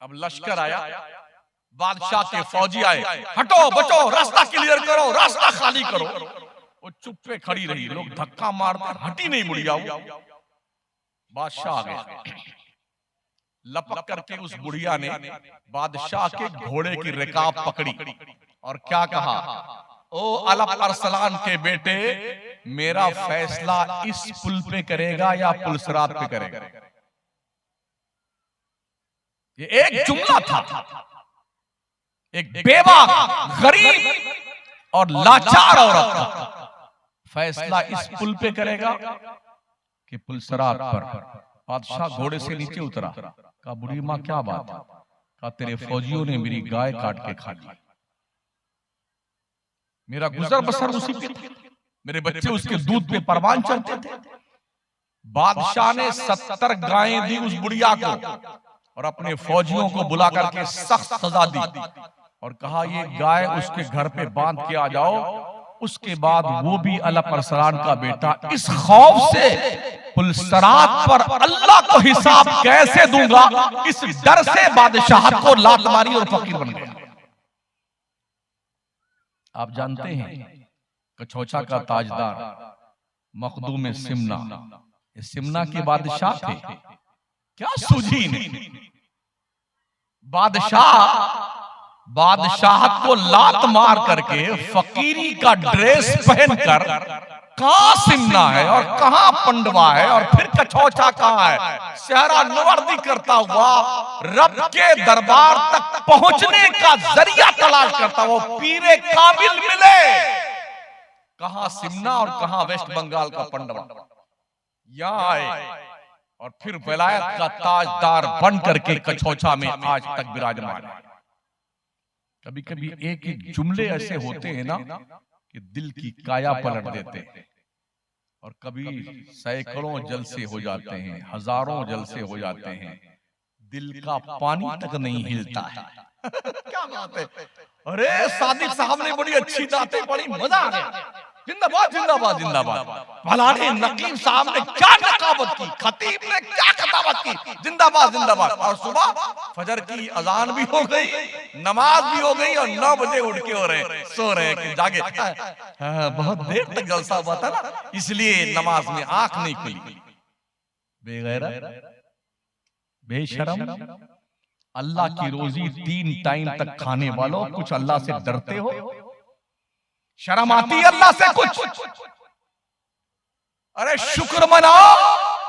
अब लश्कर आया, बादशाह के फौजी आए, हटो बचो, रास्ता क्लियर करो, रास्ता खाली करो। वो चुप पे खड़ी रही, लोग धक्का मारते, हटी नहीं बुढ़िया। बादशाह आ गया, लपक करके उस बुढ़िया ने बादशाह के घोड़े की रिकाब पकड़ी और क्या कहा, ओ अलप अरसलान के बेटे, मेरा फैसला इस पुल पे करेगा या पुलसरात पे करेगा? ये एक जुमला था। एक बेवा, गरीब और लाचार औरत का फैसला इस पुल पे करेगा कि पुलसरात पर? बादशाह घोड़े से नीचे उतरा, कहा बुढ़ी माँ क्या बात है? कहा तेरे फौजियों ने मेरी गाय काट के खा ली, मेरा गुजर बसर उसी पे था, मेरे बच्चे उसके दूध पे परवान चढ़ते थे। बादशाह ने 70 गायें दी उस बुढ़िया को और अपने फौजियों को बुला करके सख्त सजा दी और कहा ये गाय उसके घर पे बांध के आ जाओ। उसके बाद वो भी अलप अरसलान का बेटा इस खौफ से पुलसरात पर अल्लाह को हिसाब कैसे दूंगा, इस डर से बादशाह को लात मारी और फकीर बन गया। आप जानते हैं कछौछा का ताजदार मखदूम सिमना, सिमना के बादशाह थे। क्या सूझी नहीं, बादशाह को लात मार करके फकीरी का ड्रेस पहनकर कहां सिमना है और कहां पंडवा है और फिर कछौछा कहां है, सेहरा नवर्दी करता हुआ रब के दरबार तक पहुंचने का जरिया तलाश करता हुआ पीरे काबिल मिले। कहां सिमना और कहां वेस्ट बंगाल का पंडवा, यहां आए और फिर विलायत का ताजदार बन करके कछौछा में आज तक विराजमान है। कभी कभी एक एक जुमले ऐसे होते हैं ना कि दिल की काया पलट देते हैं, और कभी सैकड़ों जलसे हो जाते हैं, हजारों जलसे हो जाते हैं, दिल का पानी तक नहीं हिलता है। क्या बात है, अरे सादिक साहब ने बड़ी अच्छी बातें पढ़ी, मजा आ गया। जिंदाबाद जिंदाबाद जिंदाबाद। फलाने नकीब साहब ने क्या नकाबत की, खतीब ने क्या खताबत की, जिंदाबाद जिंदाबाद। और सुबह फजर की अजान भी हो गई, नमाज भी हो गई और 9 बजे उठ के हो रहे सो रहे कि जागे। बहुत देर तक जलसा हुआ था ना, इसलिए नमाज में आंख नहीं खुली। बेगैरत, बेशरम, अल्लाह की रोजी 3 टाइम तक खाने वालों, कुछ अल्लाह से डरते हो? शर्म आती है अल्लाह से कुछ? अरे शुक्र मनाओ,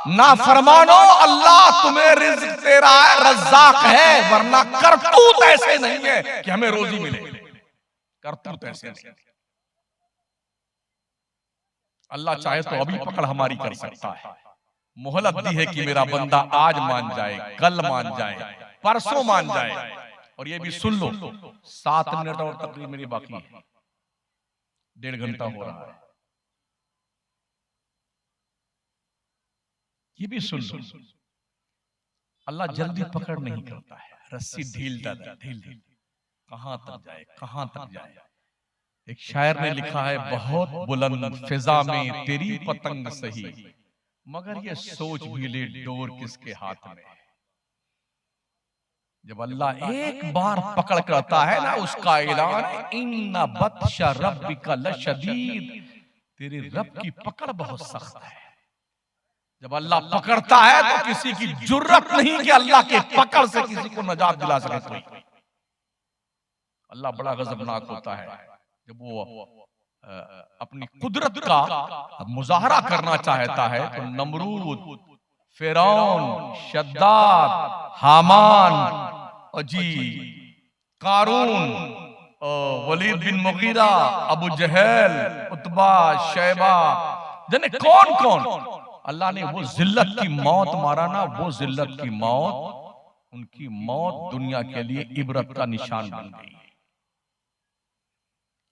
ना फरमानो, अल्लाह तुम्हें रिज़्क दे रहा है, रज़्ज़ाक है, वरना करतूत ऐसे नहीं है कि हमें रोजी मिले। करतूत ऐसे नहीं। अल्लाह चाहे तो अभी पकड़ हमारी कर सकता है, मोहलत दी है कि मेरा बंदा आज मान जाए, कल मान जाए, परसों मान जाए। और ये भी सुन लो, 7 मिनट और तकरीर मेरी बाकी है, 1.5 घंटा हो रहा है। ये भी सुन लो, अल्लाह जल्दी पकड़ नहीं करता है, रस्सी ढील देता, ढील कहां तक जाए, कहां तक जाए। एक शायर ने लिखा है, बहुत बुलंद फिजा में तेरी पतंग सही, मगर ये सोच भी ले डोर किसके हाथ में। जब अल्लाह एक बार पकड़ करता है ना, उसका ऐलान, इन्ना बत्शा रब्बिका लशदीद, तेरे रब की पकड़ बहुत सख्त है। जब अल्लाह पकड़ता है तो किसी की जुर्रत नहीं कि अल्लाह के पकड़ से किसी को नजात दिला सके कोई। अल्लाह बड़ा गजबनाक होता है जब वो अपनी कुदरत का मुजाहरा करना चाहता है तो नमरूद, फिरौन, शद्दाद, हामान, जी कारून, वलीद बिन मुगीरा, अबू जहल, उतबा, शैबा, जाने कौन कौन, अल्लाह ने वो जिल्लत की मौत मारा ना, वो जिल्लत की मौत, उनकी मौत दुनिया के लिए इबरत का निशान बन गई।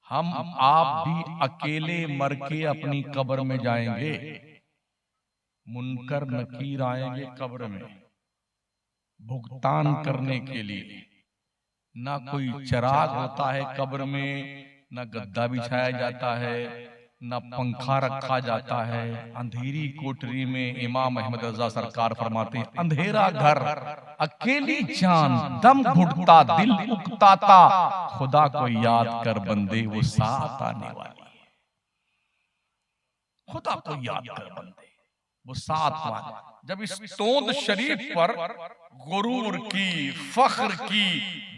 हम आप भी अकेले मर के अपनी कब्र में जाएंगे, मुनकर नकीर आएंगे कब्र में भुगतान करने के लिए। ना कोई चिराग होता है कब्र में, ना गद्दा बिछाया जाता है, ना पंखा रखा जाता है। अंधेरी कोठरी में इमाम अहमद रजा सरकार फरमाते हैं, अंधेरा घर, अकेली जान, दम घुटता, दिल उकताता, खुदा को याद कर बंदे वो साथ आने वाली है। खुदा को याद कर बंदे वो साथ आने। जब इस तोंद शरीफ पर गुरूर की, फख्र की,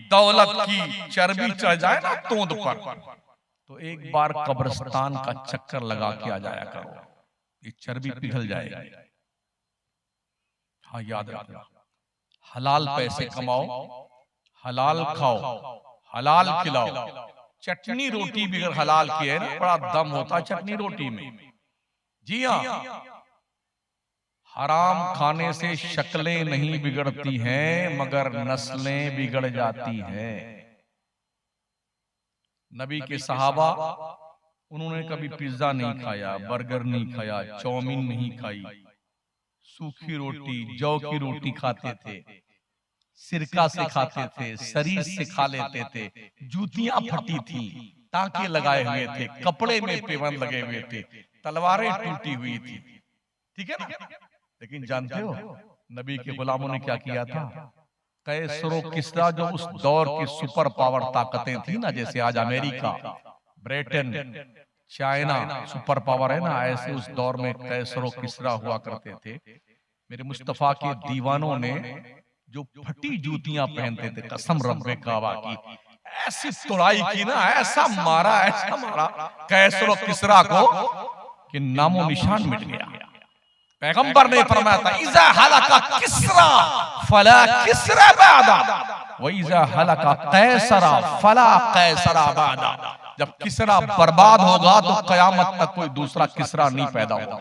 दौलत की चर्बी चढ़ जाए ना तोंद पर, तो एक बार कब्रिस्तान का चक्कर लगा के आ जाया करो, ये चर्बी पिघल जाएगी। हाँ याद रखना, हलाल पैसे कमाओ, हलाल खाओ, हलाल खिलाओ। चटनी रोटी भी अगर हलाल की है ना, बड़ा दम होता है चटनी रोटी में। जी हाँ, हराम खाने से शक्लें नहीं बिगड़ती हैं, मगर नस्लें बिगड़ जाती हैं। नबी के सहाबा, उन्होंने कभी पिज्जा नहीं खाया, बर्गर नहीं खाया, चाउमीन नहीं खाई, सूखी रोटी, जौ की रोटी खाते थे, सिरका से खाते थे, शरीर से खा लेते थे, जूतियां फटी थी, टांके लगाए हुए थे, कपड़े में पेवन लगे हुए थे, तलवारें टूटी हुई थी, ठीक है ना। लेकिन जानते हो नबी के गुलामों ने क्या किया था? कैसरो किस्रा, जो उस दौर की सुपर पावर ताकतें थी ना, जैसे आज America, Britain, China super power है ना, ऐसे उस दौर में कैसरो किस्रा हुआ करते थे। मेरे मुस्तफा के दीवानों ने जो फटी जूतियां पहनते थे, कसम रब्बे काबा की, ऐसी तुड़ाई की ना, ऐसा मारा कैसरो किस्रा को कि नामो निशान मिट गया। पैगंबर ने फरमाया था, इज़ा हलका किस्रा फला किस्रा बादा व इज़ा हलका कैसरा फला कैसरा बादा। जब किस्रा बर्बाद होगा तो कयामत तक कोई दूसरा किस्रा नहीं पैदा होगा।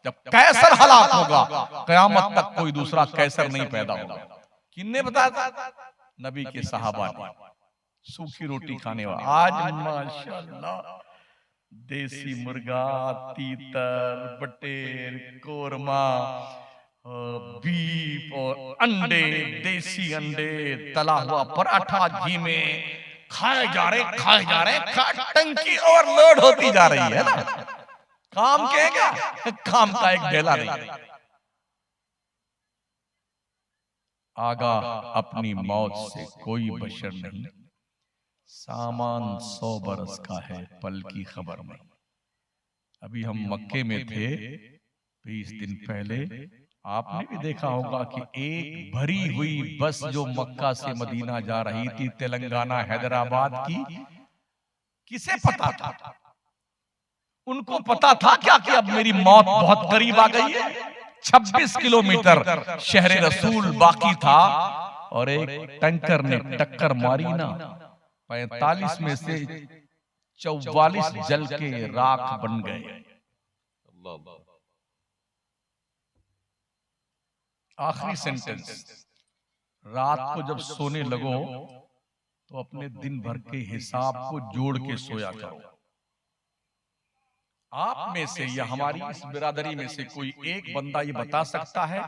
जब कैसर हलाक होगा, कयामत तक कोई दूसरा कैसर नहीं पैदा होगा। किसने बताया था? नबी के सहाबा ने। सूखी रोटी खाने वाला। आज माशाअल्लाह देसी मुर्गा, तीतर, बटेर, कोरमा, बीफ और अंडे, देसी अंडे, तला हुआ पराठा घी में खाए जा रहे, टंकी ओवरलोड होती जा रही है ना। काम के क्या, काम का एक ढेला नहीं। आगाह अपनी मौत से कोई बशर नहीं, सामान 100 बरस का है पल की खबर में। अभी हम मक्के में थे 20 दिन पहले, आपने भी देखा होगा कि एक भरी हुई बस जो मक्का से मदीना जा रही थी, तेलंगाना हैदराबाद की, किसे पता था? उनको पता था क्या कि अब मेरी मौत बहुत करीब आ गई है? 26 किलोमीटर शहर रसूल बाकी था और एक टैंकर ने टक्कर मारी ना, 45 में से 44 जल के राख बन गए। आखिरी सेंटेंस, रात को जब सोने लगो तो अपने दिन भर के हिसाब को जोड़ के सोया करो। आप में से या हमारी इस बिरादरी में से कोई एक बंदा ये बता सकता है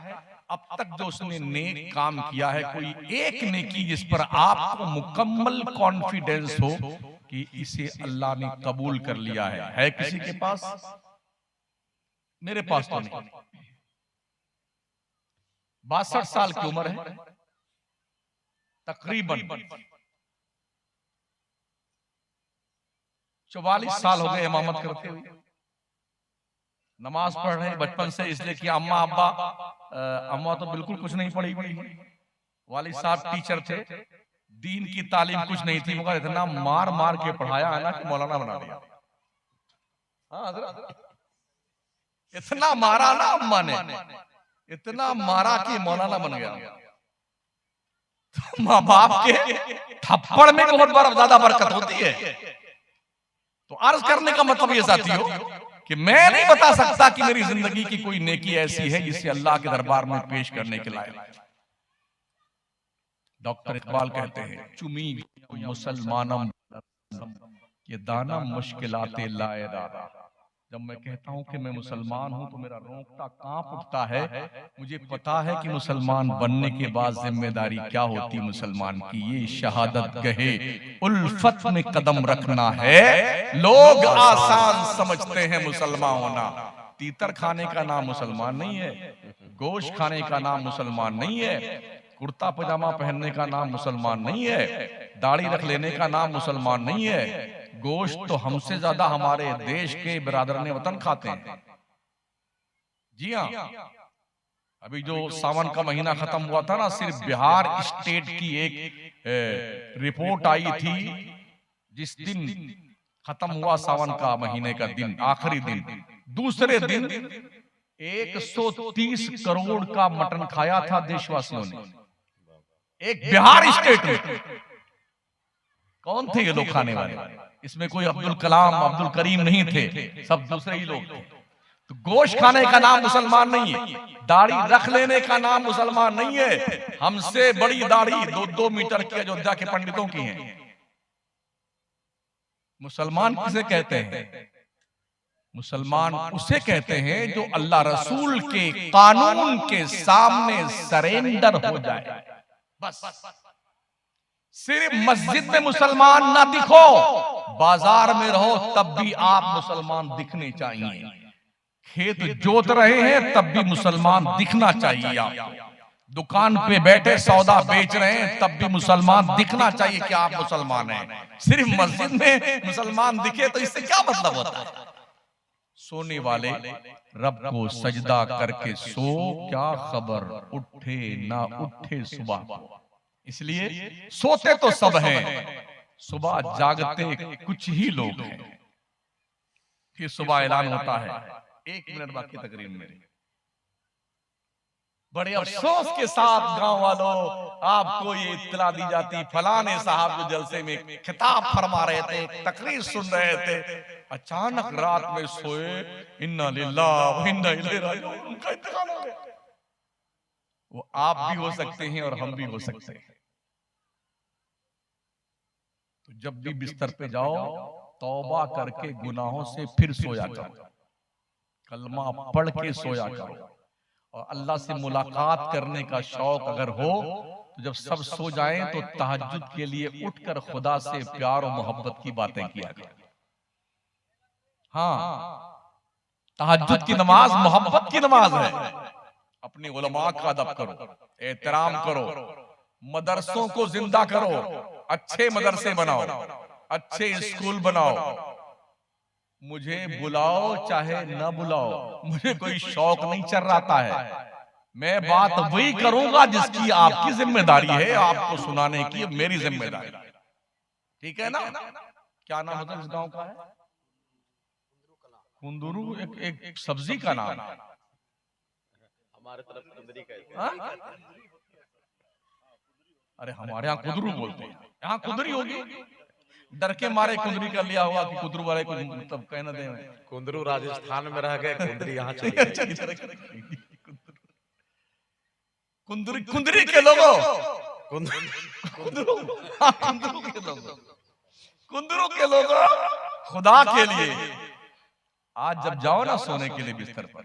अब तक जो उसने नेक काम किया है, कोई एक नेकी जिस पर आपको मुकम्मल कॉन्फिडेंस हो कि इसे अल्लाह ने कबूल कर लिया है किसी के पास? मेरे पास तो नहीं। 62 साल की उम्र है तकरीबन, 44 साल हो गए इमामत करते हुए। नमाज पढ़ रहे हैं बचपन से, इसलिए कि अम्मा अब्बा, अम्मा तो बिल्कुल कुछ नहीं पढ़ी हुई, वालिद साहब टीचर थे, दीन की तालीम कुछ नहीं थी, मगर इतना मार मार के पढ़ाया है ना कि मौलाना बना दिया। हाँ, इतना मारा ना अम्मा ने, इतना मारा कि मौलाना बन गया। तो माँ बाप के थप्पड़ में बहुत बार ज्यादा बरकत होती है। तो अर्ज करने का मतलब ये साथियों कि मैं नहीं बता सकता कि मेरी जिंदगी की कोई नेकी ऐसी है जिसे अल्लाह के दरबार में पेश करने के लायक। डॉक्टर इकबाल कहते हैं, चुमी मुसलमानम ये दाना मुश्किलाते लाए दादा। जब मैं कहता हूं कि मैं मुसलमान हूं तो मेरा रोंगटा कांप उठता है। मुझे पता है कि मुसलमान बनने के बाद जिम्मेदारी क्या होती मुसलमान की। ये शहादत गहे उल्फत में कदम रखना है। लोग आसान समझते हैं मुसलमान होना। तीतर खाने का नाम मुसलमान नहीं है, गोश्त खाने का नाम मुसलमान नहीं है, कुर्ता पजामा पहनने का नाम मुसलमान नहीं है, दाढ़ी रख लेने का नाम मुसलमान नहीं है। गोश्त तो हमसे ज्यादा हमारे देश के बिरादरान वतन खाते हैं। जी हाँ, अभी जो सावन का महीना खत्म हुआ था ना, सिर्फ बिहार स्टेट की एक रिपोर्ट आई थी। जिस दिन खत्म हुआ सावन का महीने का दिन, आखिरी दिन, दूसरे दिन 130 करोड़ का मटन खाया था देशवासियों ने, एक बिहार स्टेट में। कौन थे ये लोग खाने वाले? इसमें कोई अब्दुल कलाम, अब्दुल करीम नहीं थे, सब दूसरे ही लोग थे। तो गोश्त खाने का नाम मुसलमान नहीं है, दाढ़ी रख लेने का नाम मुसलमान नहीं है। हमसे बड़ी दाढ़ी 2-2 मीटर की अयोध्या के पंडितों की है। मुसलमान किसे कहते हैं? मुसलमान उसे कहते हैं जो अल्लाह रसूल के कानून के सामने सरेंडर हो जाए। बस सिर्फ मस्जिद में मुसलमान ना दिखो, बाजार में रहो तब भी आप मुसलमान दिखने चाहिए। खेत जोत रहे हैं तब भी मुसलमान दिखना चाहिए। आप दुकान पे बैठे सौदा बेच रहे हैं तब भी मुसलमान दिखना चाहिए कि आप मुसलमान हैं। सिर्फ मस्जिद में मुसलमान दिखे तो इससे क्या मतलब होता है? सोने वाले रब को सजदा करके सो, क्या खबर उठे ना उठे सुबह को। इसलिए सोते तो सब हैं, सुबह जागते कुछ ही लोग हैं। फिर सुबह ऐलान होता है, 1 मिनट बाकी तकरीर में। बड़े अफसोस के साथ गांव वालों आपको ये इत्तला दी जाती, फलाने साहब जो जलसे में खिताब फरमा रहे थे, तकरीर सुन रहे थे, अचानक रात में सोए, इन्ना लिल्लाह व इन्ना इलैहि राजिऊन, उनका इंतकाल हो गया। वो आप भी हो सकते हैं और हम भी हो सकते हैं। तो जब भी बिस्तर पे जाओ, तौबा करके गुनाहों से फिर सोया करो, कलमा पढ़ के सोया करो। और अल्लाह से मुलाकात करने का शौक अगर हो तो जब सब सो जाएं तो तहज्जुद के लिए उठकर खुदा से प्यार और मोहब्बत की बातें किया करो। हाँ, तहज्जुद की नमाज मोहब्बत की नमाज है। अपनी उलमा का अदब करो, एहतराम करो, मदरसों को जिंदा करो, अच्छे मदरसे बनाओ, अच्छे स्कूल बनाओ। मुझे बुलाओ चाहे न बुलाओ, मुझे कोई शौक नहीं चर्राता है। मैं बात वही करूंगा जिसकी आपकी जिम्मेदारी है, आपको सुनाने की मेरी जिम्मेदारी। ठीक है ना? क्या नाम होता है इस गांव का? है कुंदरू, एक सब्जी का नाम है। हमारे तरफ कुंदरी कहते हैं। अरे हमारे यहाँ कुंदरू बोलते हैं, यहाँ कुंदरी होगी। डर के मारे कुंदरी कर लिया होगा कि कुंदरू वाले को मतलब कहना दे। कुंदरू राजस्थान में रह गए, कुंदरी यहाँ चली गई। कुंदरी कुंदरी के लोगों, कुंदरू कुंदरू के लोगों, कुंदरू के लोगों, खुदा के लिए आज जब जाओ ना सोने के लिए बिस्तर पर,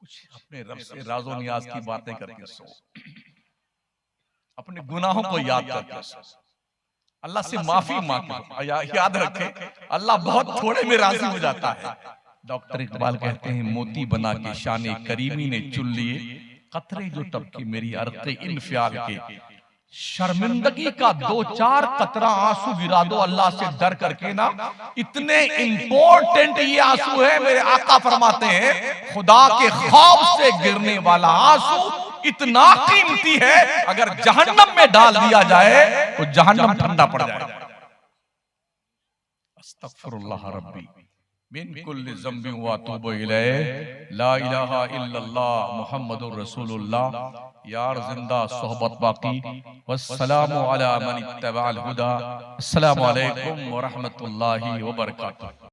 कुछ अपने रब से राजो नियाज की बातें करके सो, अपने गुनाहों को याद करके सो, अल्लाह से माफी मांगो। याद रखें, अल्लाह बहुत थोड़े में राजी हो जाता है। डॉक्टर इकबाल कहते हैं, मोती बना के शाने करीमी ने चुन लिए, कतरे जो टपके मेरी अर्क़े इन्फ्याल के, शर्मिंदगी का 2-4 कतरा आंसू गिरा दो अल्लाह से डर करके ना। इतने इंपॉर्टेंट ये आंसू है, मेरे आका फरमाते हैं, खुदा के खौफ से गिरने वाला आंसू इतना कीमती है, अगर जहन्नम में डाल दिया जाए तो जहन्नम ठंडा पड़ जाए। अस्तगफिरुल्लाह रब्बी मिन कुल्लि ज़ंबिन व अतूबु इलैह, ला इलाहा इल्लल्लाह मुहम्मदुर रसूलुल्लाह। यार जिंदा सोहबत बाकी। वस्सलामु अला मन इत्तबअल हुदा। अस्सलामु अलैकुम व रहमतुल्लाहि व बरकातुहू।